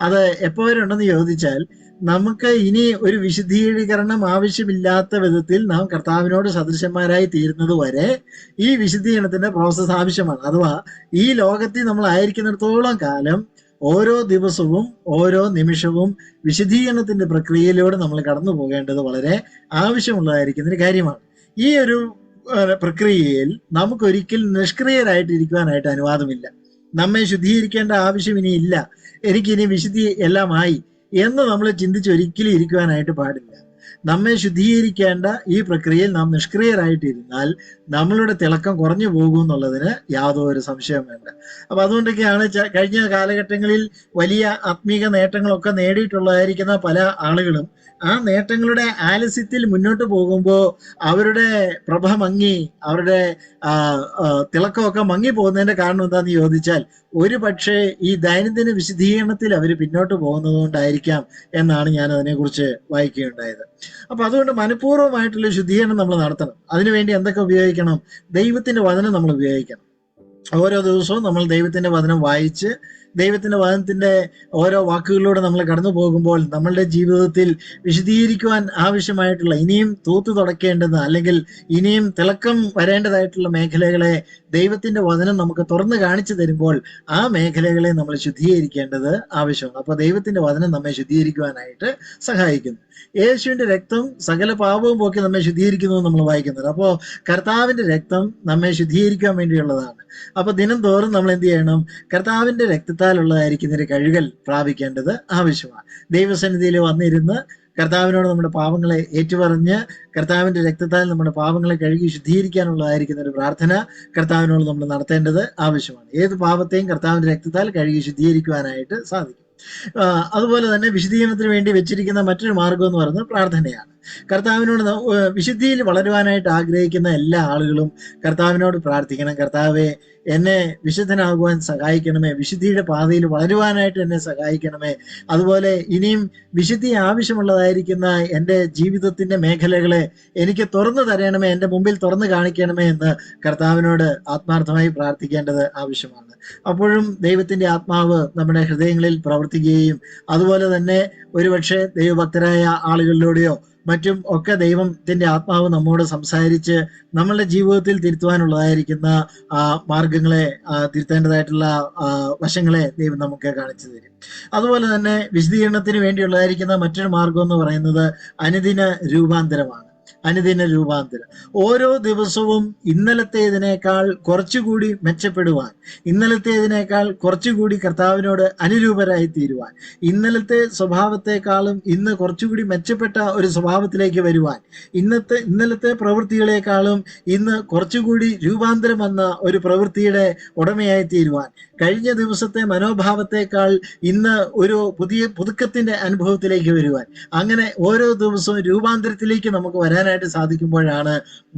അത് എപ്പോഴുണ്ടെന്ന് ചോദിച്ചാൽ, നമുക്ക് ഇനി ഒരു വിശുദ്ധീകരണം ആവശ്യമില്ലാത്ത വിധത്തിൽ നാം കർത്താവിനോട് സദൃശന്മാരായി തീരുന്നത് വരെ ഈ വിശുദ്ധീകരണത്തിന്റെ പ്രോസസ്സ് ആവശ്യമാണ്. അഥവാ ഈ ലോകത്തിൽ നമ്മൾ ആയിരിക്കുന്നിടത്തോളം കാലം ഓരോ ദിവസവും ഓരോ നിമിഷവും വിശുദ്ധീകരണത്തിന്റെ പ്രക്രിയയിലൂടെ നമ്മൾ കടന്നു പോകേണ്ടത് വളരെ ആവശ്യമുള്ളതായിരിക്കുന്ന ഒരു കാര്യമാണ്. ഈ ഒരു പ്രക്രിയയിൽ നമുക്കൊരിക്കൽ നിഷ്ക്രിയരായിട്ടിരിക്കുവാനായിട്ട് അനുവാദമില്ല. നമ്മെ ശുദ്ധീകരിക്കേണ്ട ആവശ്യം ഇനിയില്ല, എനിക്കിനി വിശുദ്ധി എല്ലാമായി എന്ന് നമ്മൾ ചിന്തിച്ചൊരിക്കലും ഇരിക്കുവാനായിട്ട് പാടില്ല. നമ്മെ ശുദ്ധീകരിക്കേണ്ട ഈ പ്രക്രിയയിൽ നാം നിഷ്ക്രിയരായിട്ടിരുന്നാൽ നമ്മളുടെ തിളക്കം കുറഞ്ഞു പോകും എന്നുള്ളതിന് യാതൊരു സംശയം വേണ്ട. അപ്പൊ അതുകൊണ്ടൊക്കെയാണ് കഴിഞ്ഞ കാലഘട്ടങ്ങളിൽ വലിയ ആത്മീക നേട്ടങ്ങളൊക്കെ നേടിയിട്ടുള്ളതായിരിക്കുന്ന പല ആളുകളും ആ നേട്ടങ്ങളുടെ ആലസ്യത്തിൽ മുന്നോട്ട് പോകുമ്പോൾ അവരുടെ പ്രഭ മങ്ങി, അവരുടെ തിളക്കമൊക്കെ മങ്ങി പോകുന്നതിന്റെ കാരണം എന്താന്ന് ചോദിച്ചാൽ, ഒരു പക്ഷേ ഈ ദൈനംദിന വിശദീകരണത്തിൽ അവർ പിന്നോട്ട് പോകുന്നത് കൊണ്ടായിരിക്കാം എന്നാണ് ഞാൻ അതിനെക്കുറിച്ച് വായിക്കുകയുണ്ടായത്. അപ്പൊ അതുകൊണ്ട് മനഃപൂർവ്വമായിട്ടുള്ള ശുദ്ധീകരണം നമ്മൾ നടത്തണം. അതിനുവേണ്ടി എന്തൊക്കെ ഉപയോഗിക്കണം? ദൈവത്തിന്റെ വചനം നമ്മൾ ഉപയോഗിക്കണം. ഓരോ ദിവസവും നമ്മൾ ദൈവത്തിന്റെ വചനം വായിച്ച് ദൈവത്തിന്റെ വചനത്തിന്റെ ഓരോ വാക്കുകളിലൂടെ നമ്മൾ കടന്നു പോകുമ്പോൾ നമ്മളുടെ ജീവിതത്തിൽ വിശദീകരിക്കുവാൻ ആവശ്യമായിട്ടുള്ള, ഇനിയും തൂത്തു തുടക്കേണ്ടത് അല്ലെങ്കിൽ ഇനിയും തിളക്കം വരേണ്ടതായിട്ടുള്ള മേഖലകളെ ദൈവത്തിന്റെ വചനം നമുക്ക് തുറന്നു കാണിച്ചു തരുമ്പോൾ ആ മേഖലകളെ നമ്മൾ ശുദ്ധീകരിക്കേണ്ടത് ആവശ്യമാണ്. അപ്പൊ ദൈവത്തിന്റെ വചനം നമ്മെ ശുദ്ധീകരിക്കുവാനായിട്ട് സഹായിക്കുന്നു. യേശുവിന്റെ രക്തം സകല പാപവും പോക്കി നമ്മെ ശുദ്ധീകരിക്കുന്നു നമ്മൾ വായിക്കുന്നത്. അപ്പോൾ കർത്താവിന്റെ രക്തം നമ്മെ ശുദ്ധീകരിക്കാൻ വേണ്ടിയുള്ളതാണ്. അപ്പൊ ദിനം തോറും നമ്മൾ എന്ത് ചെയ്യണം? കർത്താവിന്റെ രക്തത്താലുള്ളതായിരിക്കുന്ന ഒരു കഴുകൽ പ്രാപിക്കേണ്ടത് ആവശ്യമാണ്. ദൈവസന്നിധിയിൽ വന്നിരുന്ന് കർത്താവിനോട് നമ്മുടെ പാപങ്ങളെ ഏറ്റുപറഞ്ഞ് കർത്താവിന്റെ രക്തത്താൽ നമ്മുടെ പാപങ്ങളെ കഴുകി ശുദ്ധീകരിക്കാനുള്ളതായിരിക്കുന്ന ഒരു പ്രാർത്ഥന കർത്താവിനോട് നമ്മൾ നടത്തേണ്ടത് ആവശ്യമാണ്. ഏത് പാപത്തെയും കർത്താവിന്റെ രക്തത്താൽ കഴുകി ശുദ്ധീകരിക്കുവാനായിട്ട് സാധിക്കും. അതുപോലെ തന്നെ വിശുദ്ധീകരണത്തിന് വേണ്ടി വെച്ചിരിക്കുന്ന മറ്റൊരു മാർഗം എന്ന് പറയുന്നത് പ്രാർത്ഥനയാണ്. കർത്താവിനോട് വിശുദ്ധിയിൽ വളരുവാനായിട്ട് ആഗ്രഹിക്കുന്ന എല്ലാ ആളുകളും കർത്താവിനോട് പ്രാർത്ഥിക്കണം. കർത്താവെ, എന്നെ വിശുദ്ധനാകുവാൻ സഹായിക്കണമേ, വിശുദ്ധിയുടെ പാതയിൽ വളരുവാനായിട്ട് എന്നെ സഹായിക്കണമേ. അതുപോലെ ഇനിയും വിശുദ്ധി ആവശ്യമുള്ളതായിരിക്കുന്ന എൻ്റെ ജീവിതത്തിന്റെ മേഖലകളെ എനിക്ക് തുറന്നു തരണമേ, എൻ്റെ മുമ്പിൽ തുറന്നു കാണിക്കണമേ എന്ന് കർത്താവിനോട് ആത്മാർത്ഥമായി പ്രാർത്ഥിക്കേണ്ടത് ആവശ്യമാണ്. അപ്പോഴും ദൈവത്തിന്റെ ആത്മാവ് നമ്മുടെ ഹൃദയങ്ങളിൽ പ്രവർത്തിക്കുകയും അതുപോലെ തന്നെ ഒരുപക്ഷെ ദൈവഭക്തരായ ആളുകളിലൂടെയോ മറ്റും ഒക്കെ ദൈവത്തിന്റെ ആത്മാവ് നമ്മോട് സംസാരിച്ച് നമ്മളുടെ ജീവിതത്തിൽ തിരുത്തുവാനുള്ളതായിരിക്കുന്ന മാർഗങ്ങളെ, തിരുത്തേണ്ടതായിട്ടുള്ള വശങ്ങളെ ദൈവം നമുക്ക് കാണിച്ചു തരും. അതുപോലെ തന്നെ വിശദീകരണത്തിന് വേണ്ടിയുള്ളതായിരിക്കുന്ന മറ്റൊരു മാർഗം എന്ന് പറയുന്നത് അനുദിന രൂപാന്തരമാണ്. അനുദിന രൂപാന്തരം. ഓരോ ദിവസവും ഇന്നലത്തേതിനേക്കാൾ കുറച്ചുകൂടി മെച്ചപ്പെടുവാൻ, ഇന്നലത്തേതിനേക്കാൾ കുറച്ചുകൂടി കർത്താവിനോട് അനുരൂപരായി തീരുവാൻ, ഇന്നലത്തെ സ്വഭാവത്തെക്കാളും ഇന്ന് കുറച്ചുകൂടി മെച്ചപ്പെട്ട ഒരു സ്വഭാവത്തിലേക്ക് വരുവാൻ, ഇന്നലത്തെ പ്രവൃത്തികളെക്കാളും ഇന്ന് കുറച്ചുകൂടി രൂപാന്തരം വന്ന ഒരു പ്രവൃത്തിയുടെ ഉടമയായി തീരുവാൻ, കഴിഞ്ഞ ദിവസത്തെ മനോഭാവത്തെക്കാൾ ഇന്ന് ഒരു പുതിയ പുതുക്കത്തിന്റെ അനുഭവത്തിലേക്ക് വരുവാൻ, അങ്ങനെ ഓരോ ദിവസവും രൂപാന്തരത്തിലേക്ക് നമുക്ക് വരാനായിട്ട് സാധിക്കുമ്പോഴാണ്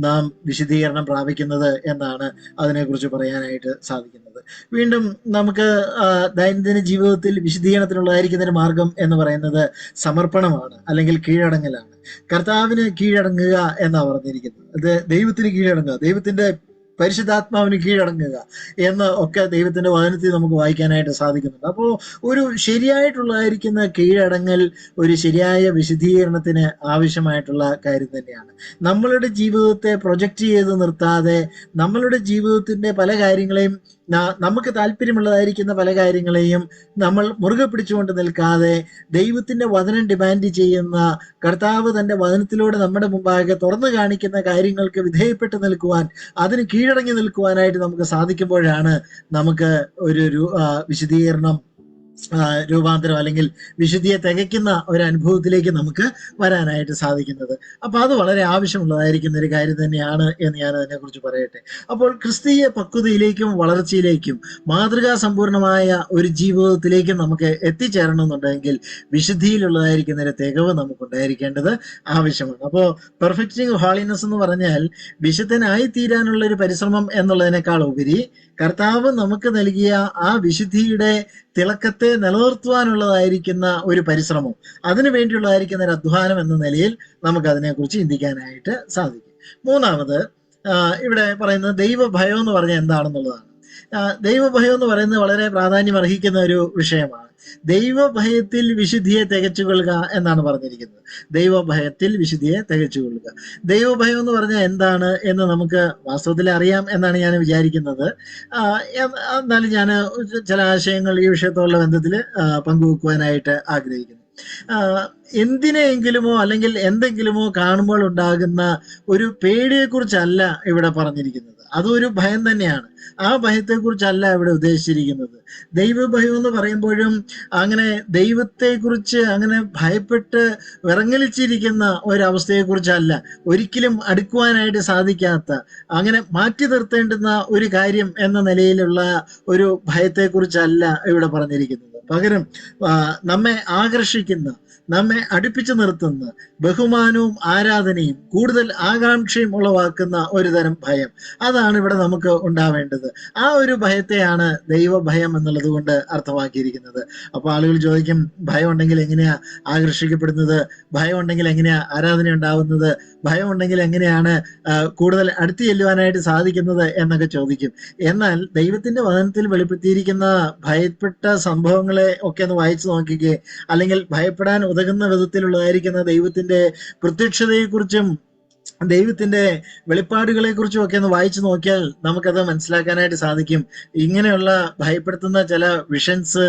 നാം വിശദീകരണം പ്രാപിക്കുന്നത് എന്നാണ് അതിനെക്കുറിച്ച് പറയാനായിട്ട് സാധിക്കുന്നത്. വീണ്ടും നമുക്ക് ദൈനംദിന ജീവിതത്തിൽ വിശദീകരണത്തിനുള്ളതായിരിക്കുന്ന ഒരു മാർഗം എന്ന് പറയുന്നത് സമർപ്പണമാണ്, അല്ലെങ്കിൽ കീഴടങ്ങലാണ്. കർത്താവിന് കീഴടങ്ങുക എന്നാണ് പറഞ്ഞിരിക്കുന്നത്. അത് ദൈവത്തിന് കീഴടങ്ങുക, ദൈവത്തിന്റെ പരിശുദ്ധാത്മാവിന് കീഴടങ്ങുക എന്ന് ഒക്കെ ദൈവത്തിന്റെ വചനത്തിൽ നമുക്ക് വായിക്കാനായിട്ട് സാധിക്കുന്നുണ്ട്. അപ്പോൾ ഒരു ശരിയായിട്ടുള്ളതായിരിക്കുന്ന കീഴടങ്ങൽ ഒരു ശരിയായ വിശദീകരണത്തിന് ആവശ്യമായിട്ടുള്ള കാര്യം തന്നെയാണ്. നമ്മളുടെ ജീവിതത്തെ പ്രൊജക്റ്റ് ചെയ്ത് നിർത്താതെ നമ്മളുടെ ജീവിതത്തിന്റെ പല കാര്യങ്ങളെയും, നമുക്ക് താല്പര്യമുള്ളതായിരിക്കുന്ന പല കാര്യങ്ങളെയും നമ്മൾ മുറുകെ പിടിച്ചുകൊണ്ട് നിൽക്കാതെ ദൈവത്തിന്റെ വചനം ഡിമാൻഡ് ചെയ്യുന്ന, കർത്താവ് തന്റെ വചനത്തിലൂടെ നമ്മുടെ മുമ്പാകെ തുറന്നു കാണിക്കുന്ന കാര്യങ്ങൾക്ക് വിധേയപ്പെട്ട് നിൽക്കുവാൻ, അതിന് കീഴടങ്ങി നിൽക്കുവാനായിട്ട് നമുക്ക് സാധിക്കുമ്പോഴാണ് നമുക്ക് ഒരു വിശദീകരണം രൂപാന്തരം അല്ലെങ്കിൽ വിശുദ്ധിയെ തികയ്ക്കുന്ന ഒരു അനുഭവത്തിലേക്ക് നമുക്ക് വരാനായിട്ട് സാധിക്കുന്നത്. അപ്പൊ അത് വളരെ ആവശ്യമുള്ളതായിരിക്കുന്ന ഒരു കാര്യം തന്നെയാണ് എന്ന് ഞാൻ അതിനെക്കുറിച്ച് പറയട്ടെ. അപ്പോൾ ക്രിസ്തീയ പക്വതയിലേക്കും വളർച്ചയിലേക്കും മാതൃകാ സമ്പൂർണമായ ഒരു ജീവിതത്തിലേക്കും നമുക്ക് എത്തിച്ചേരണമെന്നുണ്ടെങ്കിൽ വിശുദ്ധിയിലുള്ളതായിരിക്കുന്ന ഒരു തികവ് നമുക്കുണ്ടായിരിക്കേണ്ടത് ആവശ്യമാണ്. അപ്പോൾ പെർഫെക്റ്റിംഗ് ഹോളിനെസ് എന്ന് പറഞ്ഞാൽ വിശുദ്ധനായി തീരാനുള്ള ഒരു പരിശ്രമം എന്നുള്ളതിനേക്കാൾ ഉപരി കർത്താവ് നമുക്ക് നൽകിയ ആ വിശുദ്ധിയുടെ തിളക്കത്തെ നിലനിർത്തുവാനുള്ളതായിരിക്കുന്ന ഒരു പരിശ്രമം, അതിനു വേണ്ടിയുള്ളതായിരിക്കുന്ന ഒരു അധ്വാനം എന്ന നിലയിൽ നമുക്ക് അതിനെക്കുറിച്ച് ചിന്തിക്കാനായിട്ട് സാധിക്കും. മൂന്നാമത് ഇവിടെ പറയുന്നത് ദൈവഭയം എന്ന് പറഞ്ഞാൽ എന്താണെന്നുള്ളതാണ്. ദൈവഭയം എന്ന് പറയുന്നത് വളരെ പ്രാധാന്യം അർഹിക്കുന്ന ഒരു വിഷയമാണ്. ദൈവഭയത്തിൽ വിശുദ്ധിയെ തികച്ചുകൊള്ളുക എന്നാണ് പറഞ്ഞിരിക്കുന്നത്. ദൈവഭയത്തിൽ വിശുദ്ധിയെ തികച്ചുകൊള്ളുക. ദൈവഭയം എന്ന് പറഞ്ഞാൽ എന്താണ് എന്ന് നമുക്ക് വാസ്തവത്തിൽ അറിയാം എന്നാണ് ഞാൻ വിചാരിക്കുന്നത്. എന്നാലും ഞാൻ ചില ആശയങ്ങൾ ഈ വിഷയത്തോടുള്ള ബന്ധത്തിൽ പങ്കുവെക്കുവാനായിട്ട് ആഗ്രഹിക്കുന്നു. എന്തിനെങ്കിലുമോ അല്ലെങ്കിൽ എന്തെങ്കിലുമോ കാണുമ്പോൾ ഉണ്ടാകുന്ന ഒരു പേടിയെക്കുറിച്ചല്ല ഇവിടെ പറഞ്ഞിരിക്കുന്നത്. അതൊരു ഭയം തന്നെയാണ്. ആ ഭയത്തെക്കുറിച്ചല്ല ഇവിടെ ഉദ്ദേശിച്ചിരിക്കുന്നത്. ദൈവഭയം എന്ന് പറയുമ്പോഴും അങ്ങനെ ദൈവത്തെക്കുറിച്ച് അങ്ങനെ ഭയപ്പെട്ട് വിറങ്ങലിച്ചിരിക്കുന്ന ഒരവസ്ഥയെക്കുറിച്ചല്ല, ഒരിക്കലും അടുക്കുവാനായിട്ട് സാധിക്കാത്ത, അങ്ങനെ മാറ്റി നിർത്തേണ്ടുന്ന ഒരു കാര്യം എന്ന നിലയിലുള്ള ഒരു ഭയത്തെക്കുറിച്ചല്ല ഇവിടെ പറഞ്ഞിരിക്കുന്നത്. പകരം നമ്മെ ആകർഷിക്കുന്ന, നമ്മെ അടുപ്പിച്ചു നിർത്തുന്ന, ബഹുമാനവും ആരാധനയും കൂടുതൽ ആകാംക്ഷയും ഉളവാക്കുന്ന ഒരു തരം ഭയം, അതാണ് ഇവിടെ നമുക്ക് ഉണ്ടാവേണ്ടത്. ആ ഒരു ഭയത്തെയാണ് ദൈവഭയം എന്നുള്ളത് കൊണ്ട് അർത്ഥമാക്കിയിരിക്കുന്നത്. അപ്പൊ ആളുകൾ ചോദിക്കും, ഭയം ഉണ്ടെങ്കിൽ എങ്ങനെയാ ആകർഷിക്കപ്പെടുന്നത്, ഭയം ഉണ്ടെങ്കിൽ എങ്ങനെയാ ആരാധന ഉണ്ടാവുന്നത്, ഭയം ഉണ്ടെങ്കിൽ എങ്ങനെയാണ് കൂടുതൽ അടുത്ത് ചെല്ലുവാനായിട്ട് സാധിക്കുന്നത് എന്നൊക്കെ ചോദിക്കും. എന്നാൽ ദൈവത്തിന്റെ വചനത്തിൽ വെളിപ്പെടുത്തിയിരിക്കുന്ന ഭയപ്പെട്ട സംഭവങ്ങളെ ഒക്കെ ഒന്ന് വായിച്ചു നോക്കിക്കേ, അല്ലെങ്കിൽ ഭയപ്പെടാൻ ഉതകുന്ന വിധത്തിലുള്ളതായിരിക്കുന്ന ദൈവത്തിന്റെ പ്രത്യക്ഷതയെക്കുറിച്ചും ദൈവത്തിന്റെ വെളിപ്പാടുകളെ കുറിച്ചും ഒക്കെ ഒന്ന് വായിച്ചു നോക്കിയാൽ നമുക്കത് മനസ്സിലാക്കാനായിട്ട് സാധിക്കും. ഇങ്ങനെയുള്ള ഭയപ്പെടുത്തുന്ന ചില വിഷൻസ്,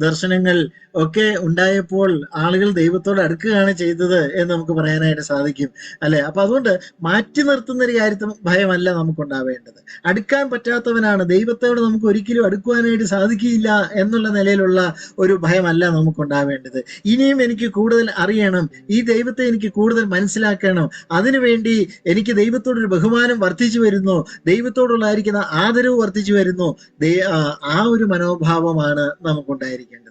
ദർശനങ്ങൾ ഒക്കെ ഉണ്ടായപ്പോൾ ആളുകൾ ദൈവത്തോട് അടുക്കുകയാണ് ചെയ്തത് എന്ന് നമുക്ക് പറയാനായിട്ട് സാധിക്കും, അല്ലെ? അപ്പൊ അതുകൊണ്ട് മാറ്റി നിർത്തുന്ന ഒരു കാര്യത്തിൽ ഭയമല്ല നമുക്കുണ്ടാവേണ്ടത്. അടുക്കാൻ പറ്റാത്തവനാണ്, ദൈവത്തോട് നമുക്ക് ഒരിക്കലും അടുക്കുവാനായിട്ട് സാധിക്കില്ല എന്നുള്ള നിലയിലുള്ള ഒരു ഭയമല്ല നമുക്കുണ്ടാവേണ്ടത്. ഇനിയും എനിക്ക് കൂടുതൽ അറിയണം, ഈ ദൈവത്തെ എനിക്ക് കൂടുതൽ മനസ്സിലാക്കണം, അതിനുവേണ്ടി എനിക്ക് ദൈവത്തോടൊരു ബഹുമാനം വർദ്ധിച്ചു വരുന്നു, ദൈവത്തോടുള്ളതായിരിക്കുന്ന ആദരവ് വർദ്ധിച്ചു വരുന്നു. ആ ഒരു മനോഭാവമാണ് നമുക്കുണ്ടായിരിക്കേണ്ടത്.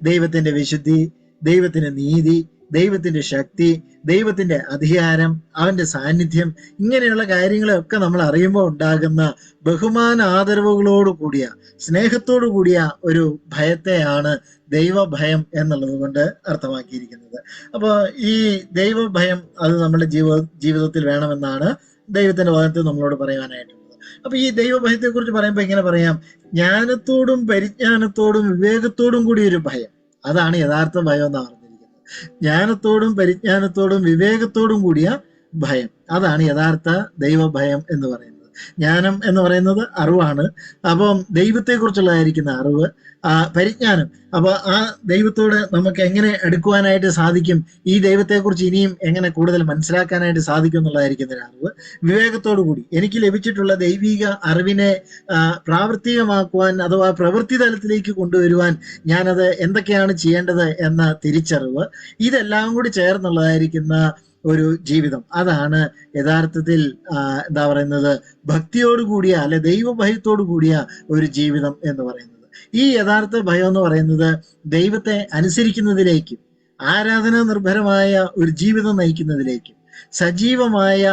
ദൈവത്തിന്റെ വിശുദ്ധി, ദൈവത്തിന്റെ നീതി, ദൈവത്തിന്റെ ശക്തി, ദൈവത്തിന്റെ അധികാരം, അവന്റെ സാന്നിധ്യം, ഇങ്ങനെയുള്ള കാര്യങ്ങളെയൊക്കെ നമ്മൾ അറിയുമ്പോൾ ഉണ്ടാകുന്ന ബഹുമാന ആദരവുകളോട് കൂടിയ, സ്നേഹത്തോടു കൂടിയ ഒരു ഭയത്തെയാണ് ദൈവഭയം എന്നുള്ളത് കൊണ്ട് അർത്ഥമാക്കിയിരിക്കുന്നത്. അപ്പൊ ഈ ദൈവഭയം അത് നമ്മുടെ ജീവിതത്തിൽ വേണമെന്നാണ് ദൈവത്തിന്റെ വചനത്തിൽ നമ്മളോട് പറയുവാനായിട്ടുള്ളത്. അപ്പൊ ഈ ദൈവഭയത്തെ കുറിച്ച് പറയുമ്പോൾ ഇങ്ങനെ പറയാം, ജ്ഞാനത്തോടും പരിജ്ഞാനത്തോടും വിവേകത്തോടും കൂടി ഒരു ഭയം, അതാണ് യഥാർത്ഥ ഭയം എന്നാണ് പറഞ്ഞിരിക്കുന്നത്. ജ്ഞാനത്തോടും പരിജ്ഞാനത്തോടും വിവേകത്തോടും കൂടിയ ഭയം, അതാണ് യഥാർത്ഥ ദൈവഭയം എന്ന് പറയുന്നത്. ജ്ഞാനം എന്ന് പറയുന്നത് അറിവാണ്. അപ്പം ദൈവത്തെക്കുറിച്ചുള്ളതായിരിക്കുന്ന അറിവ്, പരിജ്ഞാനം, അപ്പൊ ആ ദൈവത്തോട് നമുക്ക് എങ്ങനെ അടുക്കുവാനായിട്ട് സാധിക്കും, ഈ ദൈവത്തെക്കുറിച്ച് ഇനിയും എങ്ങനെ കൂടുതൽ മനസ്സിലാക്കാനായിട്ട് സാധിക്കും എന്നുള്ളതായിരിക്കുന്ന അറിവ്. വിവേകത്തോടു കൂടി എനിക്ക് ലഭിച്ചിട്ടുള്ള ദൈവിക അറിവിനെ പ്രാവർത്തികമാക്കുവാൻ അഥവാ പ്രവൃത്തി തലത്തിലേക്ക് കൊണ്ടുവരുവാൻ ഞാനത് എന്തൊക്കെയാണ് ചെയ്യേണ്ടത് എന്ന തിരിച്ചറിവ്, ഇതെല്ലാം കൂടി ചേർന്നുള്ളതായിരിക്കുന്ന ഒരു ജീവിതം, അതാണ് യഥാർത്ഥത്തിൽ എന്താ പറയുന്നത്, ഭക്തിയോട് കൂടിയ അല്ലെ ദൈവഭയത്തോടു കൂടിയ ഒരു ജീവിതം എന്ന് പറയുന്നത്. ഈ യഥാർത്ഥ ഭയം എന്ന് പറയുന്നത് ദൈവത്തെ അനുസരിക്കുന്നതിലേക്കും ആരാധനാ നിർഭരമായ ഒരു ജീവിതം നയിക്കുന്നതിലേക്കും സജീവമായ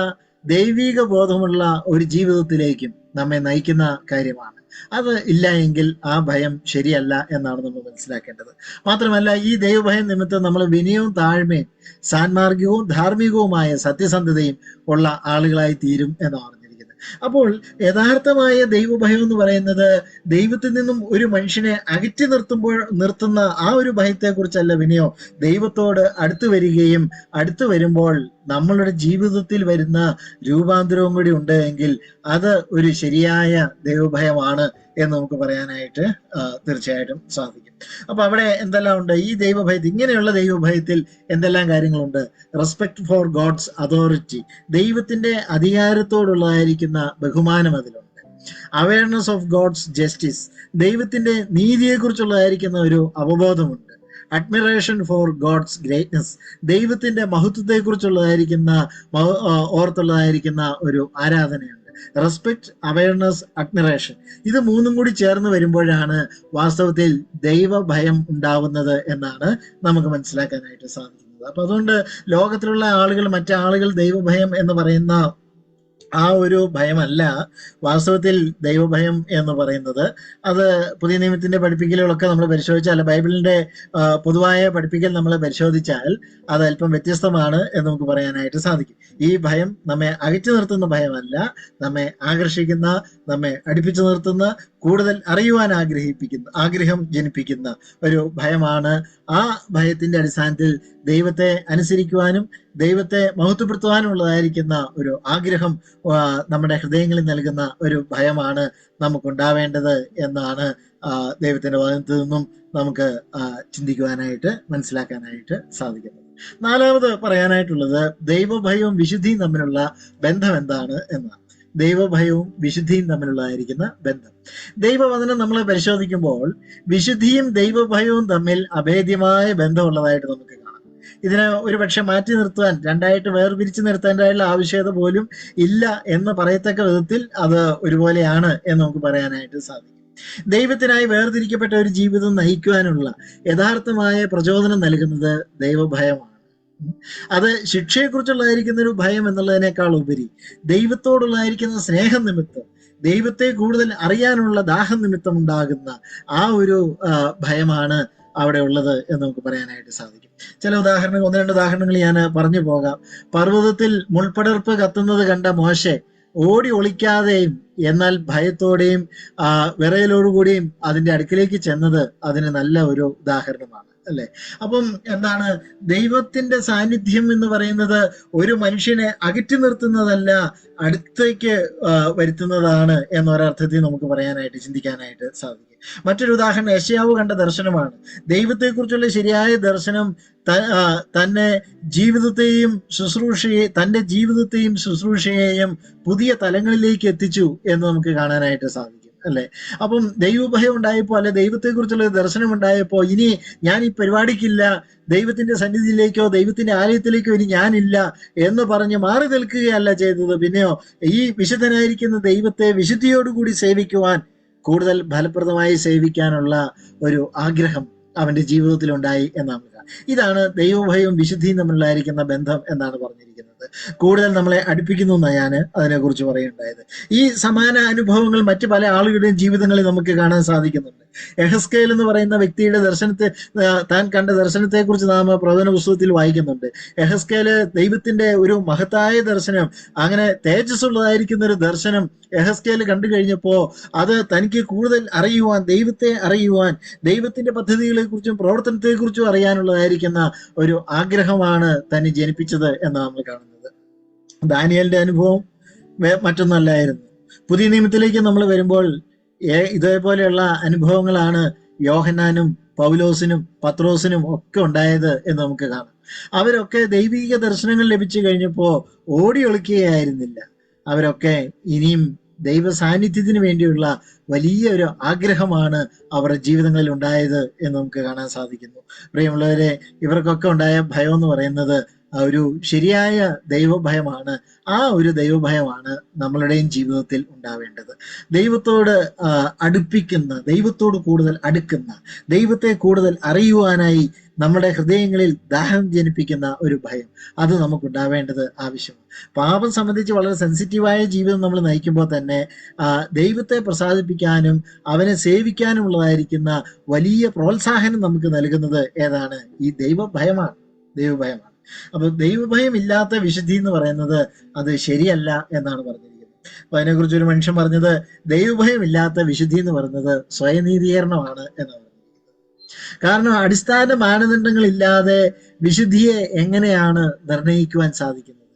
ദൈവിക ബോധമുള്ള ഒരു ജീവിതത്തിലേക്കും നമ്മെ നയിക്കുന്ന കാര്യമാണ്. അത് ഇല്ല എങ്കിൽ ആ ഭയം ശരിയല്ല എന്നാണ് നമ്മൾ മനസ്സിലാക്കേണ്ടത്. മാത്രമല്ല, ഈ ദൈവഭയം നിമിത്തം നമ്മൾ വിനയവും താഴ്മയും സാൻമാർഗികവും ധാർമ്മികവുമായ സത്യസന്ധതയും ഉള്ള ആളുകളായി തീരും എന്നാണ് പറഞ്ഞിരിക്കുന്നത്. അപ്പോൾ യഥാർത്ഥമായ ദൈവഭയം എന്ന് പറയുന്നത് ദൈവത്തിൽ നിന്നും ഒരു മനുഷ്യനെ അകറ്റി നിർത്തുന്ന ആ ഒരു ഭയത്തെക്കുറിച്ചല്ല വിനയോ, ദൈവത്തോട് അടുത്തു വരികയും അടുത്തു വരുമ്പോൾ നമ്മളുടെ ജീവിതത്തിൽ വരുന്ന രൂപാന്തരവും കൂടി ഉണ്ട് എങ്കിൽ അത് ഒരു ശരിയായ ദൈവഭയമാണ് എന്ന് നമുക്ക് പറയാനായിട്ട് തീർച്ചയായിട്ടും സാധിക്കും. അപ്പൊ അവിടെ എന്തെല്ലാം ഉണ്ട് ഈ ദൈവഭയത്തിൽ? ഇങ്ങനെയുള്ള ദൈവഭയത്തിൽ എന്തെല്ലാം കാര്യങ്ങളുണ്ട്? റെസ്പെക്ട് ഫോർ ഗോഡ്സ് അതോറിറ്റി, ദൈവത്തിന്റെ അധികാരത്തോടുള്ളതായിരിക്കുന്ന ബഹുമാനം അതിലുണ്ട്. അവയർനെസ് ഓഫ് ഗോഡ്സ് ജസ്റ്റിസ്, ദൈവത്തിന്റെ നീതിയെക്കുറിച്ചുള്ളതായിരിക്കുന്ന ഒരു അവബോധമുണ്ട്. അഡ്മിറേഷൻ ഫോർ ഗോഡ്സ് ഗ്രേറ്റ്നസ്, ദൈവത്തിന്റെ മഹത്വത്തെക്കുറിച്ചുള്ളതായിരിക്കുന്ന ഓർത്തുള്ളതായിരിക്കുന്ന ഒരു ആരാധനയുണ്ട്. റെസ്പെക്ട്, അവയർനെസ്, അഡ്മിറേഷൻ, ഇത് മൂന്നും കൂടി ചേർന്ന് വരുമ്പോഴാണ് വാസ്തവത്തിൽ ദൈവഭയം ഉണ്ടാവുന്നത് എന്നാണ് നമുക്ക് മനസ്സിലാക്കാനായിട്ട് സാധിക്കുന്നത്. അപ്പൊ അതുകൊണ്ട് ലോകത്തിലുള്ള ആളുകൾ, മറ്റാളുകൾ ദൈവഭയം എന്ന് പറയുന്ന ആ ഒരു ഭയമല്ല വാസ്തവത്തിൽ ദൈവഭയം എന്ന് പറയുന്നത്. അത് പുതിയ നിയമത്തിന്റെ പഠിപ്പിക്കലുകളൊക്കെ നമ്മൾ പരിശോധിച്ചാൽ, ബൈബിളിന്റെ പൊതുവായ പഠിപ്പിക്കൽ നമ്മൾ പരിശോധിച്ചാൽ അത് അല്പം വ്യത്യസ്തമാണ് എന്ന് നമുക്ക് പറയാനായിട്ട് സാധിക്കും. ഈ ഭയം നമ്മെ അകറ്റി നിർത്തുന്ന ഭയമല്ല, നമ്മെ ആകർഷിക്കുന്ന, നമ്മെ അടുപ്പിച്ചു നിർത്തുന്ന, കൂടുതൽ അറിയുവാൻ ആഗ്രഹം ജനിപ്പിക്കുന്ന ഒരു ഭയമാണ്. ആ ഭയത്തിന്റെ അടിസ്ഥാനത്തിൽ ദൈവത്തെ അനുസരിക്കുവാനും ദൈവത്തെ മഹത്വപ്പെടുത്തുവാനുള്ളതായിരിക്കുന്ന ഒരു ആഗ്രഹം നമ്മുടെ ഹൃദയങ്ങളിൽ നൽകുന്ന ഒരു ഭയമാണ് നമുക്കുണ്ടാവേണ്ടത് എന്നാണ് ദൈവത്തിന്റെ വചനത്തിൽ നിന്നും നമുക്ക് ചിന്തിക്കുവാനായിട്ട്, മനസ്സിലാക്കാനായിട്ട് സാധിക്കുന്നത്. നാലാമത് പറയാനായിട്ടുള്ളത് ദൈവഭയവും വിശുദ്ധിയും തമ്മിലുള്ള ബന്ധം എന്താണ് എന്നാണ്. ദൈവഭയവും വിശുദ്ധിയും തമ്മിലുള്ളതായിരിക്കുന്ന ബന്ധം. ദൈവവചനം നമ്മൾ പരിശോധിക്കുമ്പോൾ വിശുദ്ധിയും ദൈവഭയവും തമ്മിൽ അഭേദ്യമായ ബന്ധമുള്ളതായിട്ട് നമുക്ക് കാണാം. ഇതിനെ ഒരു പക്ഷെ മാറ്റി നിർത്തുവാൻ, രണ്ടായിട്ട് വേർപിരിച്ചു നിർത്തേണ്ടതായുള്ള ആവശ്യകത പോലും ഇല്ല എന്ന് പറയത്തക്ക വിധത്തിൽ അത് ഒരുപോലെയാണ് എന്ന് നമുക്ക് പറയാനായിട്ട് സാധിക്കും. ദൈവത്തിനായി വേർതിരിക്കപ്പെട്ട ഒരു ജീവിതം നയിക്കുവാനുള്ള യഥാർത്ഥമായ പ്രചോദനം നൽകുന്നത് ദൈവഭയമാണ്. അത് ശിക്ഷയെക്കുറിച്ചുള്ളതായിരിക്കുന്ന ഒരു ഭയം എന്നുള്ളതിനേക്കാൾ ഉപരി ദൈവത്തോടുള്ളതായിരിക്കുന്ന സ്നേഹം നിമിത്തം, ദൈവത്തെ കൂടുതൽ അറിയാനുള്ള ദാഹം നിമിത്തം ഉണ്ടാകുന്ന ആ ഒരു ഭയമാണ് അവിടെ ഉള്ളത് എന്ന് നമുക്ക് പറയാനായിട്ട് സാധിക്കും. ചില ഉദാഹരണങ്ങൾ, ഒന്ന് രണ്ട് ഉദാഹരണങ്ങൾ ഞാൻ പറഞ്ഞു പോകാം. പർവ്വതത്തിൽ മുൾപടർപ്പ് കത്തുന്നത് കണ്ട മോശെ ഓടി ഒളിക്കാതെയും എന്നാൽ ഭയത്തോടെയും വിറയലോടുകൂടിയും അതിന്റെ അടുക്കിലേക്ക് ചെന്നത് അതിന് നല്ല ഒരു ഉദാഹരണമാണ്, അല്ലെ? അപ്പം എന്താണ് ദൈവത്തിന്റെ സാന്നിധ്യം എന്ന് പറയുന്നത്? ഒരു മനുഷ്യനെ അകറ്റി നിർത്തുന്നതല്ല, അടുത്തേക്ക് വരുത്തുന്നതാണ് എന്നൊരർത്ഥത്തിൽ നമുക്ക് പറയാനായിട്ട്, ചിന്തിക്കാനായിട്ട് സാധിക്കും. മറ്റൊരു ഉദാഹരണം യെശയ്യാവ് കണ്ട ദർശനമാണ്. ദൈവത്തെക്കുറിച്ചുള്ള ശരിയായ ദർശനം തന്റെ ജീവിതത്തെയും ശുശ്രൂഷയെയും പുതിയ തലങ്ങളിലേക്ക് എത്തിച്ചു എന്ന് നമുക്ക് കാണാനായിട്ട് സാധിക്കും, അല്ലെ? അപ്പം ദൈവഭയം ഉണ്ടായപ്പോ, അല്ലെ ദൈവത്തെക്കുറിച്ചുള്ള ദർശനം ഉണ്ടായപ്പോ, ഇനി ഞാൻ ഈ പരിപാടിക്കില്ല, ദൈവത്തിന്റെ സന്നിധിയിലേക്കോ ദൈവത്തിന്റെ ആലയത്തിലേക്കോ ഇനി ഞാനില്ല എന്ന് പറഞ്ഞ് മാറി നിൽക്കുകയല്ല ചെയ്തത്. പിന്നെയോ ഈ വിശുദ്ധനായിരിക്കുന്ന ദൈവത്തെ വിശുദ്ധിയോടുകൂടി സേവിക്കുവാൻ, കൂടുതൽ ഫലപ്രദമായി സേവിക്കാനുള്ള ഒരു ആഗ്രഹം അവന്റെ ജീവിതത്തിൽ ഉണ്ടായി എന്നാണ്. ഇതാണ് ദൈവഭയവും വിശുദ്ധിയും തമ്മിലുള്ളതായിരിക്കുന്ന ബന്ധം എന്നാണ് പറഞ്ഞിരിക്കുന്നത്. കൂടുതൽ നമ്മളെ അടുപ്പിക്കുന്നു എന്നാണ് ഞാൻ അതിനെക്കുറിച്ച് പറയുണ്ടായത്. ഈ സമാന അനുഭവങ്ങൾ മറ്റു പല ആളുകളുടെയും ജീവിതങ്ങളിൽ നമുക്ക് കാണാൻ സാധിക്കുന്നുണ്ട്. യെഹെസ്കേൽ എന്ന് പറയുന്ന വ്യക്തിയുടെ താൻ കണ്ട ദർശനത്തെ കുറിച്ച് നാം പ്രവചന പുസ്തകത്തിൽ വായിക്കുന്നുണ്ട്. യെഹെസ്കേല് ദൈവത്തിന്റെ ഒരു മഹത്തായ ദർശനം, അങ്ങനെ തേജസ്സുള്ളതായിരിക്കുന്ന ഒരു ദർശനം യെഹെസ്കേല് കണ്ടു കഴിഞ്ഞപ്പോ അത് തനിക്ക് കൂടുതൽ അറിയുവാൻ, ദൈവത്തെ അറിയുവാൻ, ദൈവത്തിന്റെ പദ്ധതികളെ കുറിച്ചും പ്രവർത്തനത്തെ കുറിച്ചും അറിയാനുള്ളതായിരിക്കുന്ന ഒരു ആഗ്രഹമാണ് തന്നെ ജനിപ്പിച്ചത് എന്നാണ് നമ്മൾ കാണുന്നത്. ദാനിയേലിന്റെ അനുഭവം മറ്റൊന്നല്ലായിരുന്നു. പുതിയ നിയമത്തിലേക്ക് നമ്മൾ വരുമ്പോൾ ഇതേപോലെയുള്ള അനുഭവങ്ങളാണ് യോഹന്നാനും പൗലോസിനും പത്രോസിനും ഒക്കെ ഉണ്ടായത് എന്ന് നമുക്ക് കാണാം. അവരൊക്കെ ദൈവിക ദർശനങ്ങൾ ലഭിച്ചു കഴിഞ്ഞപ്പോ ഓടി ഒളിക്കുകയായിരുന്നില്ല. അവരൊക്കെ ഇനിയും ദൈവ സാന്നിധ്യത്തിന് വേണ്ടിയുള്ള വലിയ ഒരു ആഗ്രഹമാണ് അവരുടെ ജീവിതങ്ങളിൽ ഉണ്ടായത് എന്ന് നമുക്ക് കാണാൻ സാധിക്കുന്നു. പ്രിയമുള്ളവരെ, ഇവർക്കൊക്കെ ഉണ്ടായ ഭയം എന്ന് പറയുന്നത് ഒരു ശരിയായ ദൈവഭയമാണ്. ആ ഒരു ദൈവഭയമാണ് നമ്മളുടെയും ജീവിതത്തിൽ ഉണ്ടാവേണ്ടത്. ദൈവത്തോട് അടുപ്പിക്കുന്ന, ദൈവത്തോട് കൂടുതൽ അടുക്കുന്ന, ദൈവത്തെ കൂടുതൽ അറിയുവാനായി നമ്മുടെ ഹൃദയങ്ങളിൽ ദാഹം ജനിപ്പിക്കുന്ന ഒരു ഭയം, അത് നമുക്കുണ്ടാവേണ്ടത് ആവശ്യമാണ്. പാപം സംബന്ധിച്ച് വളരെ സെൻസിറ്റീവായ ജീവിതം നമ്മൾ നയിക്കുമ്പോൾ തന്നെ ദൈവത്തെ പ്രസാദിപ്പിക്കാനും അവനെ സേവിക്കാനുമുള്ളതായിരിക്കുന്ന വലിയ പ്രോത്സാഹനം നമുക്ക് നൽകുന്നത് ഏതാണ്? ഈ ദൈവഭയമാണ്. അപ്പൊ ദൈവഭയം ഇല്ലാത്ത വിശുദ്ധി എന്ന് പറയുന്നത് അത് ശരിയല്ല എന്നാണ് പറഞ്ഞിരിക്കുന്നത്. അപ്പൊ അതിനെക്കുറിച്ച് ഒരു മനുഷ്യൻ പറഞ്ഞത്, ദൈവഭയം ഇല്ലാത്ത വിശുദ്ധി എന്ന് പറയുന്നത് സ്വയനീതീകരണമാണ് എന്നാണ്. കാരണം അടിസ്ഥാന മാനദണ്ഡങ്ങൾ ഇല്ലാതെ വിശുദ്ധിയെ എങ്ങനെയാണ് നിർണയിക്കുവാൻ സാധിക്കുന്നത്?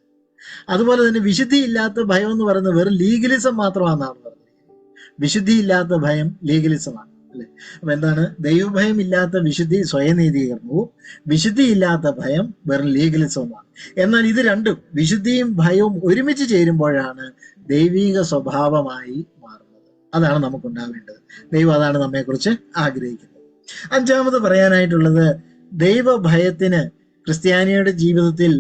അതുപോലെ തന്നെ വിശുദ്ധി ഇല്ലാത്ത ഭയം എന്ന് പറയുന്നത് വെറും ലീഗലിസം മാത്രമാണെന്നാണ് പറഞ്ഞിരിക്കുന്നത്. വിശുദ്ധി ഇല്ലാത്ത ഭയം ലീഗലിസമാണ്, അല്ലെ? അപ്പൊ എന്താണ്? ദൈവഭയം ഇല്ലാത്ത വിശുദ്ധി സ്വയനീതീകരണവും, വിശുദ്ധി ഇല്ലാത്ത ഭയം വെറും ലീഗലിസവുമാണ്. എന്നാൽ ഇത് രണ്ടും, വിശുദ്ധിയും ഭയവും ഒരുമിച്ച് ചേരുമ്പോഴാണ് ദൈവിക സ്വഭാവമായി മാറുന്നത്. അതാണ് നമുക്കുണ്ടാവേണ്ടത്. ദൈവം അതാണ് നമ്മെക്കുറിച്ച് ആഗ്രഹിക്കുന്നത്. അഞ്ചാമത് പറയാനായിട്ടുള്ളത്, ദൈവഭയത്തിന് ക്രിസ്ത്യാനിയുടെ ജീവിതത്തിൽ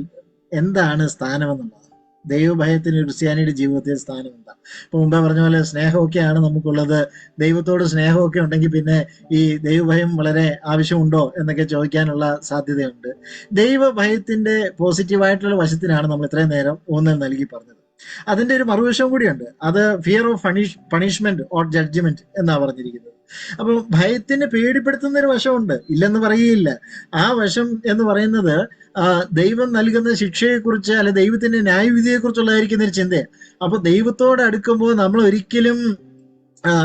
എന്താണ് സ്ഥാനമെന്നുള്ളതാണ്. ദൈവഭയത്തിന് ക്രിസ്ത്യാനിയുടെ ജീവിതത്തിൽ സ്ഥാനം എന്താ? ഇപ്പൊ മുമ്പേ പറഞ്ഞ പോലെ സ്നേഹമൊക്കെയാണ് നമുക്കുള്ളത്. ദൈവത്തോട് സ്നേഹമൊക്കെ ഉണ്ടെങ്കിൽ പിന്നെ ഈ ദൈവഭയം വളരെ ആവശ്യമുണ്ടോ എന്നൊക്കെ ചോദിക്കാനുള്ള സാധ്യതയുണ്ട്. ദൈവഭയത്തിന്റെ പോസിറ്റീവായിട്ടുള്ള വശത്തിനാണ് നമ്മൾ ഇത്രയും നേരം ഊന്നൽ നൽകി പറഞ്ഞത്. അതിന്റെ ഒരു മറുവശം കൂടിയുണ്ട്. അത് fear of punishment or judgement എന്നാ പറഞ്ഞിരിക്കുന്നത്. അപ്പൊ ഭയത്തിന് പേടിപ്പെടുത്തുന്ന ഒരു വശമുണ്ട്, ഇല്ലെന്ന് പറയുകയില്ല. ആ വശം എന്ന് പറയുന്നത് ദൈവം നൽകുന്ന ശിക്ഷയെക്കുറിച്ച് അല്ലെ ദൈവത്തിന്റെ ന്യായവിധിയെക്കുറിച്ചുള്ളതായിരിക്കുന്ന ഒരു ചിന്തയാണ്. അപ്പൊ ദൈവത്തോട് അടുക്കുമ്പോൾ നമ്മൾ ഒരിക്കലും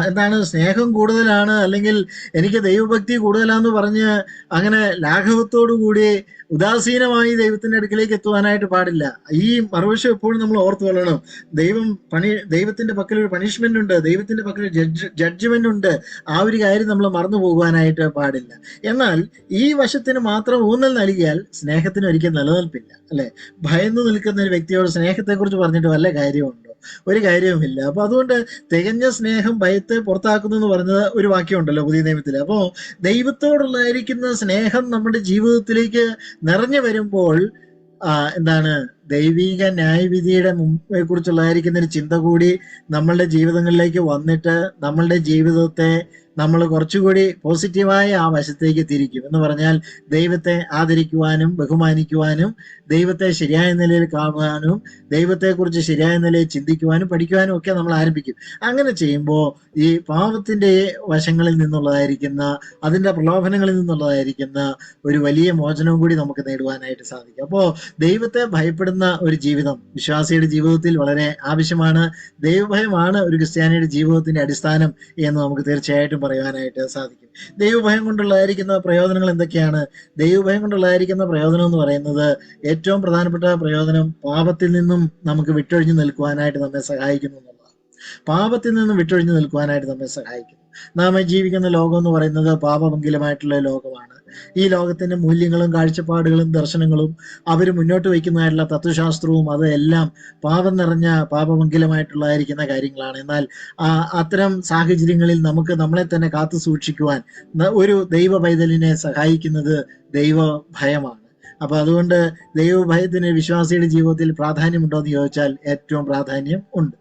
എന്താണ് സ്നേഹം കൂടുതലാണ് അല്ലെങ്കിൽ എനിക്ക് ദൈവഭക്തി കൂടുതലാന്ന് പറഞ്ഞ് അങ്ങനെ ലാഘവത്തോടു കൂടി ഉദാസീനമായി ദൈവത്തിന്റെ അടുക്കിലേക്ക് എത്തുവാനായിട്ട് പാടില്ല. ഈ മറുവശം എപ്പോഴും നമ്മൾ ഓർത്തു കൊള്ളണം. ദൈവത്തിന്റെ പക്കൽ ഒരു പണിഷ്മെന്റ് ഉണ്ട്, ദൈവത്തിന്റെ പക്കൽ ജഡ്ജ്മെന്റ് ഉണ്ട്. ആ ഒരു കാര്യം നമ്മൾ മറന്നു പോകുവാനായിട്ട് പാടില്ല. എന്നാൽ ഈ വശത്തിന് മാത്രം ഊന്നൽ നൽകിയാൽ സ്നേഹത്തിന് ഒരിക്കലും നിലനിൽപ്പില്ല, അല്ലെ? ഭയന്നു നിൽക്കുന്ന ഒരു വ്യക്തിയോട് സ്നേഹത്തെക്കുറിച്ച് പറഞ്ഞിട്ട് വല്ല കാര്യമുണ്ടോ? ഒരു കാര്യവുമില്ല. അപ്പൊ അതുകൊണ്ട് തികഞ്ഞ സ്നേഹം ഭയത്തെ പുറത്താക്കുന്നു എന്ന് പറഞ്ഞത് ഒരു വാക്യമുണ്ടല്ലോ പുതിയ നിയമത്തിൽ. അപ്പോ ദൈവത്തോടുള്ളായിരിക്കുന്ന സ്നേഹം നമ്മുടെ ജീവിതത്തിലേക്ക് നിറഞ്ഞു വരുമ്പോൾ എന്താണ് ദൈവിക ന്യായവിധിയുടെ കുറിച്ചുള്ളതായിരിക്കുന്ന ഒരു ചിന്ത കൂടി നമ്മളുടെ ജീവിതങ്ങളിലേക്ക് വന്നിട്ട് നമ്മളുടെ ജീവിതത്തെ നമ്മൾ കുറച്ചുകൂടി പോസിറ്റീവായ ആ വശത്തേക്ക് തിരിക്കും. എന്ന് പറഞ്ഞാൽ ദൈവത്തെ ആദരിക്കുവാനും ബഹുമാനിക്കുവാനും ദൈവത്തെ ശരിയായ നിലയിൽ കാണുവാനും ദൈവത്തെക്കുറിച്ച് ശരിയായ നിലയിൽ ചിന്തിക്കുവാനും പഠിക്കുവാനും ഒക്കെ നമ്മൾ ആരംഭിക്കും. അങ്ങനെ ചെയ്യുമ്പോൾ ഈ പാപത്തിന്റെ വശങ്ങളിൽ നിന്നുള്ളതായിരിക്കുന്ന അതിന്റെ പ്രലോഭനങ്ങളിൽ നിന്നുള്ളതായിരിക്കുന്ന ഒരു വലിയ മോചനവും കൂടി നമുക്ക് നേടുവാനായിട്ട് സാധിക്കും. അപ്പോൾ ദൈവത്തെ ഭയപ്പെടുന്ന ഒരു ജീവിതം വിശ്വാസിയുടെ ജീവിതത്തിൽ വളരെ ആവശ്യമാണ്. ദൈവഭയമാണ് ഒരു ക്രിസ്ത്യാനിയുടെ ജീവിതത്തിന്റെ അടിസ്ഥാനം എന്ന് നമുക്ക് തീർച്ചയായിട്ടും പറയുവാനായിട്ട് സാധിക്കും. ദൈവഭയം കൊണ്ടുള്ളതായിരിക്കുന്ന പ്രയോജനങ്ങൾ എന്തൊക്കെയാണ്? ദൈവഭയം കൊണ്ടുള്ളതായിരിക്കുന്ന പ്രയോജനം എന്ന് പറയുന്നത് ഏറ്റവും പ്രധാനപ്പെട്ട പ്രയോജനം പാപത്തിൽ നിന്നും നമുക്ക് വിട്ടൊഴിഞ്ഞു നിൽക്കുവാനായിട്ട് നമ്മെ സഹായിക്കുന്നു എന്നുള്ളതാണ്. പാപത്തിൽ നിന്നും വിട്ടൊഴിഞ്ഞു നിൽക്കുവാനായിട്ട് നമ്മെ സഹായിക്കുന്നു. നാം ജീവിക്കുന്ന ലോകം എന്ന് പറയുന്നത് പാപമംഗലമായിട്ടുള്ള ലോകമാണ്. ഈ ലോകത്തിന്റെ മൂല്യങ്ങളും കാഴ്ചപ്പാടുകളും ദർശനങ്ങളും അവർ മുന്നോട്ട് വയ്ക്കുന്നതായിട്ടുള്ള തത്വശാസ്ത്രവും അതെല്ലാം പാപം നിറഞ്ഞ പാപമംഗലമായിട്ടുള്ളതായിരിക്കുന്ന കാര്യങ്ങളാണ്. എന്നാൽ അത്തരം സാഹചര്യങ്ങളിൽ നമുക്ക് നമ്മളെ തന്നെ കാത്തു സൂക്ഷിക്കുവാൻ ഒരു ദൈവ പൈതലിനെ സഹായിക്കുന്നത് ദൈവഭയമാണ്. അപ്പൊ അതുകൊണ്ട് ദൈവഭയത്തിന് വിശ്വാസിയുടെ ജീവിതത്തിൽ പ്രാധാന്യമുണ്ടോ എന്ന് ചോദിച്ചാൽ ഏറ്റവും പ്രാധാന്യം ഉണ്ട്.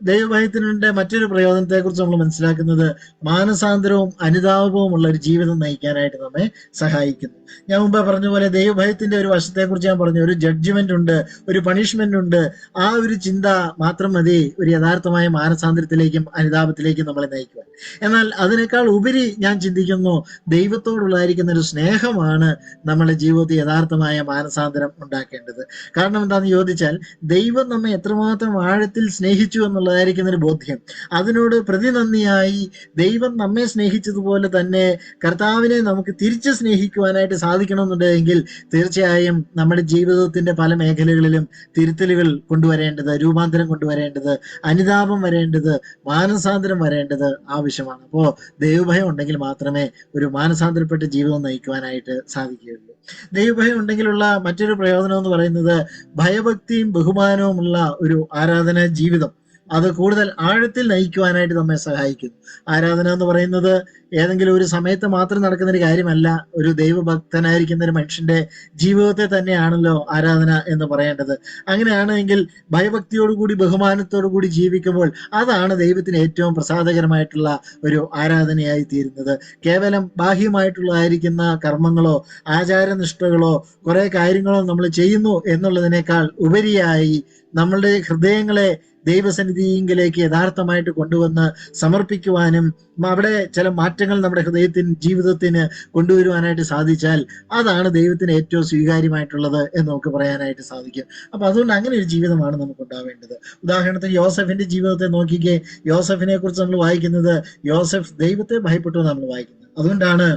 ദൈവഭയത്തിനുണ്ട് മറ്റൊരു പ്രയോജനത്തെ കുറിച്ച് നമ്മൾ മനസ്സിലാക്കുന്നത് മാനസാന്തരവും അനുതാപവും ഉള്ള ഒരു ജീവിതം നയിക്കാനായിട്ട് നമ്മെ സഹായിക്കുന്നു. ഞാൻ മുമ്പേ പറഞ്ഞ പോലെ ദൈവഭയത്തിന്റെ ഒരു വശത്തെ കുറിച്ച് ഞാൻ പറഞ്ഞു, ഒരു ജഡ്ജ്മെന്റ് ഉണ്ട്, ഒരു പണിഷ്മെന്റ് ഉണ്ട്. ആ ഒരു ചിന്ത മാത്രം മതി ഒരു യഥാർത്ഥമായ മാനസാന്തരത്തിലേക്കും അനുതാപത്തിലേക്കും നമ്മളെ നയിക്കുവാൻ. എന്നാൽ അതിനേക്കാൾ ഉപരി ഞാൻ ചിന്തിക്കുന്നു ദൈവത്തോടുള്ളതായിരിക്കുന്ന ഒരു സ്നേഹമാണ് നമ്മുടെ ജീവിതത്തിൽ യഥാർത്ഥമായ മാനസാന്തരം ഉണ്ടാക്കേണ്ടത്. കാരണം എന്താണെന്ന് ചോദിച്ചാൽ ദൈവം നമ്മെ എത്രമാത്രം ആഴത്തിൽ സ്നേഹിച്ചു എന്നുള്ളതായിരിക്കുന്ന ഒരു ബോധ്യം, അതിനോട് പ്രതിനന്ദിയായി ദൈവം നമ്മെ സ്നേഹിച്ചതുപോലെ തന്നെ കർത്താവിനെ നമുക്ക് തിരിച്ച് സ്നേഹിക്കുവാനായിട്ട് സാധിക്കണമെന്നുണ്ടെങ്കിൽ തീർച്ചയായും നമ്മുടെ ജീവിതത്തിന്റെ പല മേഖലകളിലും തിരുത്തലുകൾ കൊണ്ടുവരേണ്ടത്, രൂപാന്തരം കൊണ്ടുവരേണ്ടത്, അനുതാപം വരേണ്ടത്, മാനസാന്തരം വരേണ്ടത് ആവശ്യമാണ്. അപ്പോൾ ദൈവഭയം ഉണ്ടെങ്കിൽ മാത്രമേ ഒരു മാനസാന്തരപ്പെട്ട ജീവിതം നയിക്കുവാനായിട്ട് സാധിക്കുകയുള്ളൂ. ദൈവഭയം ഉണ്ടെങ്കിലുള്ള മറ്റൊരു പ്രയോജനം എന്ന് പറയുന്നത് ഭയഭക്തിയും ബഹുമാനവുമുള്ള ഒരു ആരാധനാ ജീവിതം അത് കൂടുതൽ ആഴത്തിൽ നയിക്കുവാനായിട്ട് നമ്മെ സഹായിക്കുന്നു. ആരാധന എന്ന് പറയുന്നത് ഏതെങ്കിലും ഒരു സമയത്ത് മാത്രം നടക്കുന്ന ഒരു കാര്യമല്ല. ഒരു ദൈവഭക്തനായിരിക്കുന്ന ഒരു മനുഷ്യന്റെ ജീവിതത്തെ തന്നെയാണല്ലോ ആരാധന എന്ന് പറയേണ്ടത്. അങ്ങനെയാണെങ്കിൽ ഭയഭക്തിയോടുകൂടി ബഹുമാനത്തോടുകൂടി ജീവിക്കുമ്പോൾ അതാണ് ദൈവത്തിന് ഏറ്റവും പ്രസാദകരമായിട്ടുള്ള ഒരു ആരാധനയായി തീരുന്നത്. കേവലം ബാഹ്യമായിട്ടുള്ളതായിരിക്കുന്ന കർമ്മങ്ങളോ ആചാരനിഷ്ഠകളോ കുറെ കാര്യങ്ങളോ നമ്മൾ ചെയ്യുന്നു എന്നുള്ളതിനേക്കാൾ ഉപരിയായി നമ്മളുടെ ഹൃദയങ്ങളെ ദൈവസന്നിധിയിലേക്ക് യഥാർത്ഥമായിട്ട് കൊണ്ടുവന്ന് സമർപ്പിക്കുവാനും അവിടെ ചില മാറ്റങ്ങൾ നമ്മുടെ ജീവിതത്തിന് കൊണ്ടുവരുവാനായിട്ട് സാധിച്ചാൽ അതാണ് ദൈവത്തിന് ഏറ്റവും സ്വീകാര്യമായിട്ടുള്ളത് എന്ന് നമുക്ക് പറയാനായിട്ട് സാധിക്കും. അപ്പൊ അതുകൊണ്ട് അങ്ങനെ ഒരു ജീവിതമാണ് നമുക്ക് ഉണ്ടാവേണ്ടത്. ഉദാഹരണത്തിന് യോസഫിന്റെ ജീവിതത്തെ നോക്കിക്കേ. യോസഫിനെ കുറിച്ച് നമ്മൾ വായിക്കുന്നത് യോസഫ് ദൈവത്തെ ഭയപ്പെട്ടു നമ്മൾ വായിക്കുന്നത്. അതുകൊണ്ടാണ്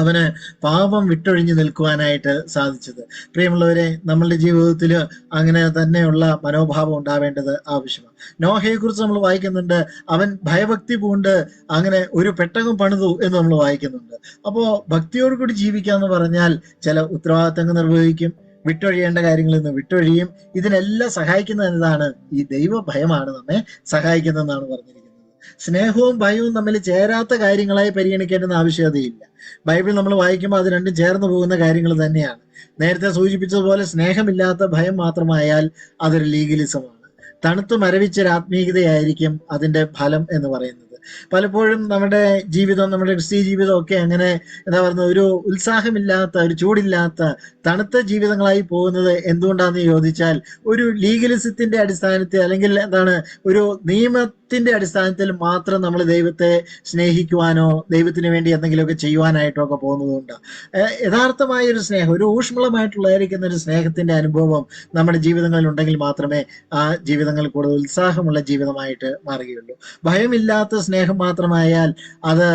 അവന് പാപം വിട്ടൊഴിഞ്ഞു നിൽക്കുവാനായിട്ട് സാധിച്ചത്. പ്രിയമുള്ളവരെ, നമ്മളുടെ ജീവിതത്തിൽ അങ്ങനെ തന്നെയുള്ള മനോഭാവം ഉണ്ടാവേണ്ടത് ആവശ്യമാണ്. നോഹയെ കുറിച്ച് നമ്മൾ വായിക്കുന്നുണ്ട്, അവൻ ഭയഭക്തി പൂണ്ട് അങ്ങനെ ഒരു പെട്ടകം പണിതു എന്ന് നമ്മൾ വായിക്കുന്നുണ്ട്. അപ്പോ ഭക്തിയോടുകൂടി ജീവിക്കാന്ന് പറഞ്ഞാൽ ചില ഉത്തരവാദിത്തങ്ങൾ നിർവഹിക്കും, വിട്ടൊഴിയേണ്ട കാര്യങ്ങളിൽ നിന്ന് വിട്ടൊഴിയും. ഇതിനെല്ലാം സഹായിക്കുന്നത് എന്താണ്? ഈ ദൈവഭയമാണ് നമ്മെ സഹായിക്കുന്നതെന്നാണ് പറഞ്ഞിരിക്കുന്നത്. സ്നേഹവും ഭയവും തമ്മിൽ ചേരാത്ത കാര്യങ്ങളായി പരിഗണിക്കേണ്ടുന്ന ആവശ്യകതയില്ല. ബൈബിൾ നമ്മൾ വായിക്കുമ്പോൾ അത് രണ്ടും ചേർന്ന് പോകുന്ന കാര്യങ്ങൾ തന്നെയാണ്. നേരത്തെ സൂചിപ്പിച്ചതുപോലെ സ്നേഹമില്ലാത്ത ഭയം മാത്രമായാൽ അതൊരു ലീഗലിസമാണ്. തണുത്തു മരവിച്ചൊരു ആത്മീയതയായിരിക്കും അതിന്റെ ഫലം എന്ന് പറയുന്നത്. പലപ്പോഴും നമ്മുടെ ജീവിതം, നമ്മുടെ ക്രിസ്തീയ ജീവിതം ഒക്കെ അങ്ങനെ എന്താ പറയുന്നത്, ഒരു ഉത്സാഹമില്ലാത്ത, ഒരു ചൂടില്ലാത്ത തണുത്ത ജീവിതങ്ങളായി പോകുന്നത് എന്തുകൊണ്ടാണെന്ന് ചോദിച്ചാൽ, ഒരു ലീഗലിസത്തിന്റെ അടിസ്ഥാനത്തിൽ, അല്ലെങ്കിൽ എന്താണ്, ഒരു നിയമത്തിന്റെ അടിസ്ഥാനത്തിൽ മാത്രം നമ്മൾ ദൈവത്തെ സ്നേഹിക്കുവാനോ ദൈവത്തിന് വേണ്ടി എന്തെങ്കിലുമൊക്കെ ചെയ്യുവാനായിട്ടോ ഒക്കെ പോകുന്നതുകൊണ്ടാണ്. യഥാർത്ഥമായ ഒരു സ്നേഹം, ഒരു ഊഷ്മളമായിട്ടുള്ളതായിരിക്കുന്ന ഒരു സ്നേഹത്തിന്റെ അനുഭവം നമ്മുടെ ജീവിതങ്ങളിൽ ഉണ്ടെങ്കിൽ മാത്രമേ ആ ജീവിതങ്ങൾ കൂടുതൽ ഉത്സാഹമുള്ള ജീവിതമായിട്ട് മാറുകയുള്ളൂ. ഭയമില്ലാത്ത സ്നേഹം മാത്രമായാൽ അത്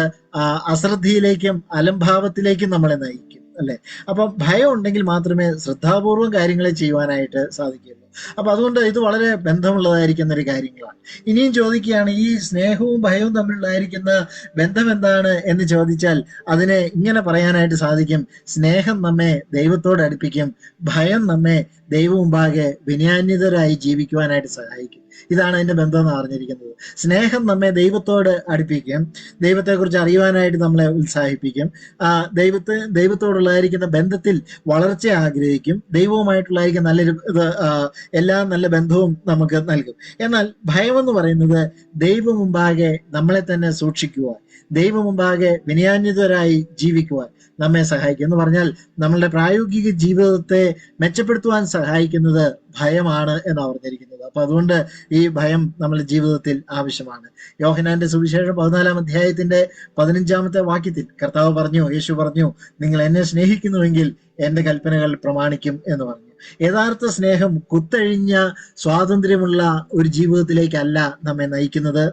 അശ്രദ്ധയിലേക്കും അലംഭാവത്തിലേക്കും നമ്മളെ നയിക്കും, അല്ലെ? അപ്പൊ ഭയം ഉണ്ടെങ്കിൽ മാത്രമേ ശ്രദ്ധാപൂർവം കാര്യങ്ങളെ ചെയ്യുവാനായിട്ട് സാധിക്കുള്ളൂ. അപ്പൊ അതുകൊണ്ട് ഇത് വളരെ ബന്ധമുള്ളതായിരിക്കുന്ന ഒരു കാര്യങ്ങളാണ്. ഇനിയും ചോദിക്കുകയാണ്, ഈ സ്നേഹവും ഭയവും തമ്മിലുള്ളതായിരിക്കുന്ന ബന്ധം എന്താണ് എന്ന് ചോദിച്ചാൽ അതിനെ ഇങ്ങനെ പറയാനായിട്ട് സാധിക്കും: സ്നേഹം നമ്മെ ദൈവത്തോട് അടുപ്പിക്കും, ഭയം നമ്മെ ദൈവം മുമ്പാകെ വിനയാന്വിതരായി ജീവിക്കുവാനായിട്ട് സഹായിക്കും. ഇതാണ് അതിന്റെ ബന്ധം എന്ന് പറഞ്ഞിരിക്കുന്നത്. സ്നേഹം നമ്മെ ദൈവത്തോട് അടുപ്പിക്കും, ദൈവത്തെക്കുറിച്ച് അറിയുവാനായിട്ട് നമ്മളെ ഉത്സാഹിപ്പിക്കും, ദൈവത്തോടുള്ളതായിരിക്കുന്ന ബന്ധത്തിൽ വളർച്ച ആഗ്രഹിക്കും, ദൈവവുമായിട്ടുള്ളതായിരിക്കും നല്ലൊരു എല്ലാ നല്ല ബന്ധവും നമുക്ക് നൽകും. എന്നാൽ ഭയമെന്ന് പറയുന്നത് ദൈവം മുമ്പാകെ നമ്മളെ തന്നെ സൂക്ഷിക്കുവാൻ, ദൈവം മുമ്പാകെ വിനയാന്വിതരായി ജീവിക്കുവാൻ നമ്മെ സഹായിക്കും. എന്ന് പറഞ്ഞാൽ നമ്മളുടെ പ്രായോഗിക ജീവിതത്തെ മെച്ചപ്പെടുത്തുവാൻ സഹായിക്കുന്നത് ഭയമാണ് എന്ന് പറഞ്ഞിരിക്കുന്നത്. അപ്പൊ അതുകൊണ്ട് ഈ ഭയം നമ്മുടെ ജീവിതത്തിൽ ആവശ്യമാണ്. യോഹന്നാന്റെ സുവിശേഷം 14-ാം അധ്യായത്തിന്റെ 15-ാമത്തെ വാക്യത്തിൽ കർത്താവ് പറഞ്ഞു, യേശു പറഞ്ഞു, നിങ്ങൾ എന്നെ സ്നേഹിക്കുന്നുവെങ്കിൽ എന്റെ കൽപ്പനകൾ പ്രമാണിക്കും എന്ന് പറഞ്ഞു. യഥാർത്ഥ സ്നേഹം കുത്തഴിഞ്ഞ സ്വാതന്ത്ര്യമുള്ള ഒരു ജീവിതത്തിലേക്കല്ല നമ്മെ നയിക്കേണ്ടത്.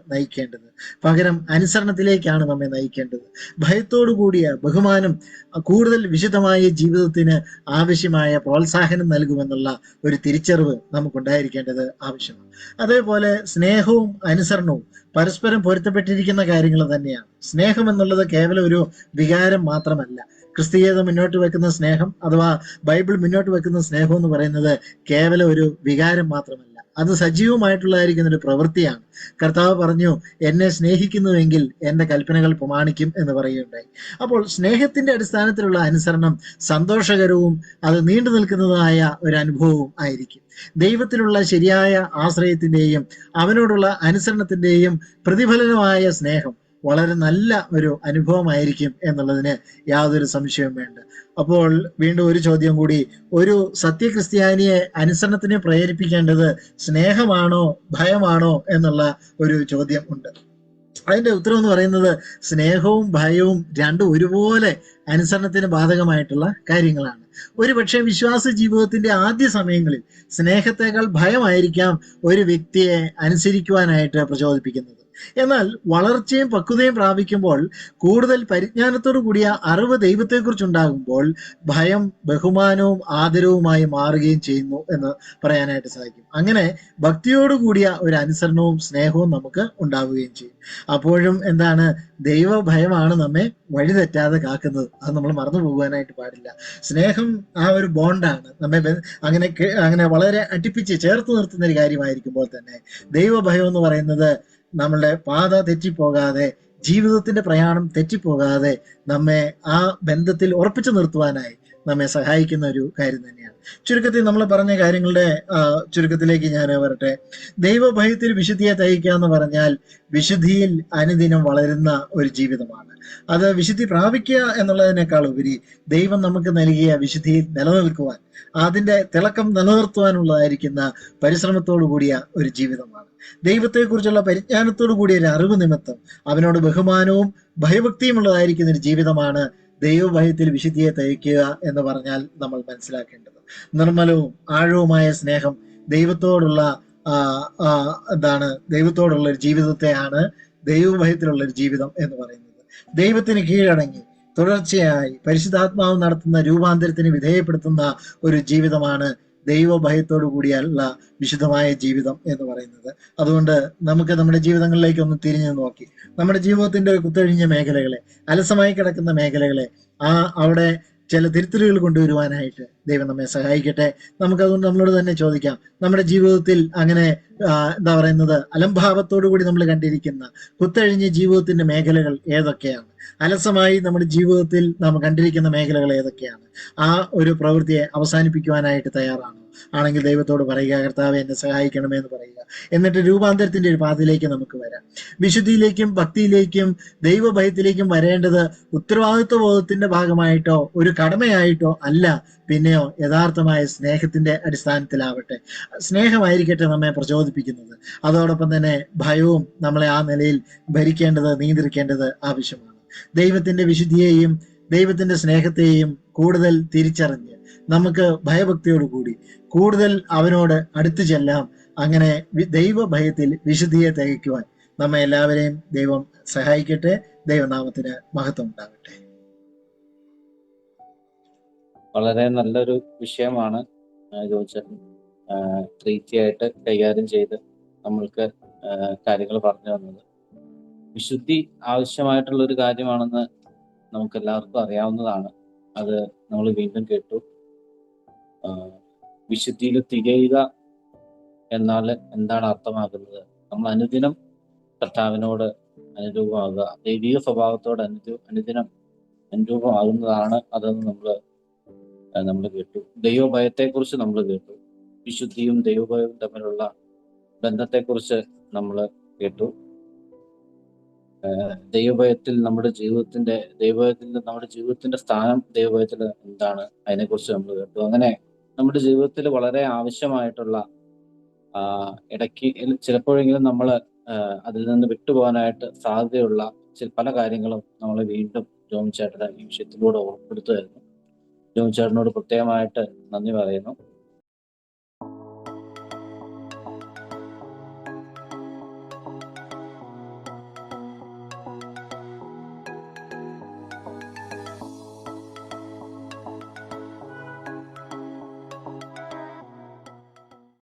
പകരം അനുസരണത്തിലേക്കാണ് നമ്മെ നയിക്കേണ്ടത്. ഭയത്തോടു കൂടിയ ബഹുമാനം കൂടുതൽ വിശുദ്ധമായ ജീവിതത്തിന് ആവശ്യമായ പ്രോത്സാഹനം നൽകുമെന്നുള്ള ഒരു തിരിച്ചറിവ് നമുക്കുണ്ടായിരിക്കേണ്ടത് ആവശ്യമാണ്. അതേപോലെ സ്നേഹവും അനുസരണവും പരസ്പരം പൊരുത്തപ്പെട്ടിരിക്കുന്ന കാര്യങ്ങൾ തന്നെയാണ്. സ്നേഹം എന്നുള്ളത് കേവലം ഒരു വികാരം മാത്രമല്ല. ക്രിസ്തീയത മുന്നോട്ട് വെക്കുന്ന സ്നേഹം, അഥവാ ബൈബിൾ മുന്നോട്ട് വെക്കുന്ന സ്നേഹം എന്ന് പറയുന്നത് കേവലം ഒരു വികാരം മാത്രമല്ല, അത് സജീവമായിട്ടുള്ളതായിരിക്കുന്ന ഒരു പ്രവൃത്തിയാണ്. കർത്താവ് പറഞ്ഞു, എന്നെ സ്നേഹിക്കുന്നുവെങ്കിൽ എന്റെ കൽപ്പനകൾ പ്രമാണിക്കും എന്ന് പറയുകയുണ്ടായി. അപ്പോൾ സ്നേഹത്തിന്റെ അടിസ്ഥാനത്തിലുള്ള അനുസരണം സന്തോഷകരവും അത് നീണ്ടു നിൽക്കുന്നതായ ഒരു അനുഭവവും ആയിരിക്കും. ദൈവത്തിലുള്ള ശരിയായ ആശ്രയത്തിന്റെയും അവനോടുള്ള അനുസരണത്തിന്റെയും പ്രതിഫലനമായ സ്നേഹം വളരെ നല്ല ഒരു അനുഭവമായിരിക്കും എന്നുള്ളതിന് യാതൊരു സംശയവും വേണ്ട. അപ്പോൾ വീണ്ടും ഒരു ചോദ്യം കൂടി: ഒരു സത്യക്രിസ്ത്യാനിയെ അനുസരണത്തിന് പ്രേരിപ്പിക്കേണ്ടത് സ്നേഹമാണോ ഭയമാണോ എന്നുള്ള ഒരു ചോദ്യം ഉണ്ട്. അതിന്റെ ഉത്തരം എന്ന് പറയുന്നത് സ്നേഹവും ഭയവും രണ്ടും ഒരുപോലെ അനുസരണത്തിന് ബാധകമായിട്ടുള്ള കാര്യങ്ങളാണ്. ഒരുപക്ഷെ വിശ്വാസ ജീവിതത്തിന്റെ ആദ്യ സമയങ്ങളിൽ സ്നേഹത്തെക്കാൾ ഭയമായിരിക്കാം ഒരു വ്യക്തിയെ അനുസരിക്കുവാനായിട്ട് പ്രചോദിപ്പിക്കുന്നത്. എന്നാൽ വളർച്ചയും പക്വതയും പ്രാപിക്കുമ്പോൾ, കൂടുതൽ പരിജ്ഞാനത്തോടു കൂടിയ അറിവ് ദൈവത്തെക്കുറിച്ചുണ്ടാകുമ്പോൾ ഭയം ബഹുമാനവും ആദരവുമായി മാറുകയും ചെയ്യുന്നു എന്ന് പറയാനായിട്ട് സാധിക്കും. അങ്ങനെ ഭക്തിയോടുകൂടിയ ഒരു അനുസരണവും സ്നേഹവും നമുക്ക് ഉണ്ടാവുകയും ചെയ്യും. അപ്പോഴും എന്താണ്, ദൈവഭയമാണ് നമ്മെ വഴിതെറ്റാതെ കാക്കുന്നത്. അത് നമ്മൾ മറന്നു പോകുവാനായിട്ട് പാടില്ല. സ്നേഹം ആ ഒരു ബോണ്ടാണ് നമ്മെ അങ്ങനെ വളരെ അടുപ്പിച്ച് ചേർത്ത് നിർത്തുന്ന ഒരു കാര്യമായിരിക്കുമ്പോൾ തന്നെ ദൈവഭയം എന്ന് പറയുന്നത് നമ്മളുടെ പാത തെറ്റിപ്പോകാതെ, ജീവിതത്തിന്റെ പ്രയാണം തെറ്റിപ്പോകാതെ നമ്മെ ആ ബന്ധത്തിൽ ഉറപ്പിച്ചു നിർത്തുവാനായി നമ്മെ സഹായിക്കുന്ന ഒരു കാര്യം തന്നെയാണ്. ചുരുക്കത്തിൽ നമ്മൾ പറഞ്ഞ കാര്യങ്ങളുടെ ചുരുക്കത്തിലേക്ക് ഞാൻ വരട്ടെ. ദൈവഭയത്തിൽ വിശുദ്ധിയെ തയ്ക്കുക എന്ന് പറഞ്ഞാൽ വിശുദ്ധിയിൽ അനുദിനം വളരുന്ന ഒരു ജീവിതമാണ്. അത് വിശുദ്ധി പ്രാപിക്കുക എന്നുള്ളതിനേക്കാൾ ഉപരി ദൈവം നമുക്ക് നൽകിയ വിശുദ്ധിയിൽ നിലനിൽക്കുവാൻ, അതിന്റെ തിളക്കം നിലനിർത്തുവാനുള്ളതായിരിക്കുന്ന പരിശ്രമത്തോടു കൂടിയ ഒരു ജീവിതമാണ്. ദൈവത്തെക്കുറിച്ചുള്ള പരിജ്ഞാനത്തോടു കൂടിയ ഒരു അറിവ് നിമിത്തം അവനോട് ബഹുമാനവും ഭയഭക്തിയും ഉള്ളതായിരിക്കുന്ന ഒരു ജീവിതമാണ് ദൈവഭയത്തിൽ വിശുദ്ധിയെ തയ്ക്കുക എന്ന് പറഞ്ഞാൽ നമ്മൾ മനസ്സിലാക്കേണ്ടത്. നിർമ്മലവും ആഴവുമായ സ്നേഹം ദൈവത്തോടുള്ള ദൈവത്തോടുള്ള ഒരു ജീവിതത്തെയാണ് ദൈവഭയത്തിലുള്ള ഒരു ജീവിതം എന്ന് പറയുന്നത്. ദൈവത്തിന് കീഴടങ്ങി തുടർച്ചയായി പരിശുദ്ധാത്മാവ് നടത്തുന്ന രൂപാന്തരത്തിന് വിധേയപ്പെടുത്തുന്ന ഒരു ജീവിതമാണ് ദൈവഭയത്തോടു കൂടിയുള്ള വിശുദ്ധമായ ജീവിതം എന്ന് പറയുന്നത്. അതുകൊണ്ട് നമുക്ക് നമ്മുടെ ജീവിതങ്ങളിലേക്ക് ഒന്ന് തിരിഞ്ഞു നോക്കി നമ്മുടെ ജീവിതത്തിന്റെ ഒരു കുത്തഴിഞ്ഞ മേഖലകളെ, അലസമായി കിടക്കുന്ന മേഖലകളെ, അവിടെ ചില തിരുത്തലുകൾ കൊണ്ടുവരുവാനായിട്ട് ദൈവം നമ്മെ സഹായിക്കട്ടെ. നമുക്കതുകൊണ്ട് നമ്മളോട് തന്നെ ചോദിക്കാം, നമ്മുടെ ജീവിതത്തിൽ അങ്ങനെ എന്താ പറയുന്നത്, അലംഭാവത്തോടു കൂടി നമ്മൾ കണ്ടിരിക്കുന്ന കുത്തഴിഞ്ഞ ജീവിതത്തിന്റെ മേഖലകൾ ഏതൊക്കെയാണ്? അലസമായി നമ്മുടെ ജീവിതത്തിൽ നാം കണ്ടിരിക്കുന്ന മേഖലകൾ ഏതൊക്കെയാണ്? ആ ഒരു പ്രവൃത്തിയെ അവസാനിപ്പിക്കുവാനായിട്ട് തയ്യാറാണോ? ആണെങ്കിൽ ദൈവത്തോട് പറയുക, കർത്താവെ എന്നെ സഹായിക്കണമേ എന്ന് പറയുക. എന്നിട്ട് രൂപാന്തരത്തിന്റെ ഒരു പാതയിലേക്ക് നമുക്ക് വരാം. വിശുദ്ധിയിലേക്കും ഭക്തിയിലേക്കും ദൈവഭയത്തിലേക്കും വരേണ്ടത് ഉത്തരവാദിത്വ ബോധത്തിന്റെ ഭാഗമായിട്ടോ ഒരു കടമയായിട്ടോ അല്ല, പിന്നെയോ യഥാർത്ഥമായ സ്നേഹത്തിന്റെ അടിസ്ഥാനത്തിലാവട്ടെ. സ്നേഹമായിരിക്കട്ടെ നമ്മെ പ്രചോദിപ്പിക്കുന്നത്. അതോടൊപ്പം തന്നെ ഭയവും നമ്മളെ ആ നിലയിൽ ഭരിക്കേണ്ടത്, നിയന്ത്രിക്കേണ്ടത് ആവശ്യമാണ്. ദൈവത്തിന്റെ വിശുദ്ധിയെയും ദൈവത്തിന്റെ സ്നേഹത്തെയും കൂടുതൽ തിരിച്ചറിഞ്ഞ് നമുക്ക് ഭയഭക്തിയോടുകൂടി കൂടുതൽ അവനോട് അടുത്തു ചെല്ലാം. അങ്ങനെ ദൈവഭയത്തിൽ വിശുദ്ധിയെ തികയ്ക്കുവാൻ നമ്മെ എല്ലാവരെയും ദൈവം സഹായിക്കട്ടെ. ദൈവനാമത്തിന് മഹത്വം ഉണ്ടാകട്ടെ. വളരെ നല്ലൊരു വിഷയമാണ് ജോച്ചൻ ട്രീറ്റിയായിട്ട് കൈകാര്യം ചെയ്ത് നമ്മൾക്ക് കാര്യങ്ങൾ പറഞ്ഞു തന്നത്. വിശുദ്ധി ആവശ്യമായിട്ടുള്ള ഒരു കാര്യമാണെന്ന് നമുക്ക് എല്ലാവർക്കും അറിയാവുന്നതാണ്. അത് നമ്മൾ വീണ്ടും കേട്ടു. വിശുദ്ധിയിൽ തികയുക എന്നാൽ എന്താണ് അർത്ഥമാക്കുന്നത്? നമ്മൾ അനുദിനം കർത്താവിനോട് അനുരൂപമാകുക, ദൈവിക സ്വഭാവത്തോട് അനുദിനം അനുരൂപമാകുന്നതാണ് അതെന്ന് നമ്മൾ കേട്ടു. ദൈവഭയത്തെക്കുറിച്ച് നമ്മൾ കേട്ടു. വിശുദ്ധിയും ദൈവഭയവും തമ്മിലുള്ള ബന്ധത്തെക്കുറിച്ച് നമ്മൾ കേട്ടു. ദൈവഭയത്തിൽ നമ്മുടെ ജീവിതത്തിന്റെ സ്ഥാനം ദൈവഭയത്തിൽ എന്താണ്, അതിനെക്കുറിച്ച് നമ്മൾ കേട്ടു. അങ്ങനെ നമ്മുടെ ജീവിതത്തിൽ വളരെ ആവശ്യമായിട്ടുള്ള ഇടയ്ക്ക് ചിലപ്പോഴെങ്കിലും നമ്മൾ അതിൽ നിന്ന് വിട്ടുപോകാനായിട്ട് സാധ്യതയുള്ള പല കാര്യങ്ങളും നമ്മൾ വീണ്ടും ജോൺ ചേട്ടൻ ഈ വിഷയത്തിലൂടെ ഓർപ്പെടുത്തുമായിരുന്നു. ജോൺ ചേട്ടനോട് പ്രത്യേകമായിട്ട് നന്ദി പറയുന്നു.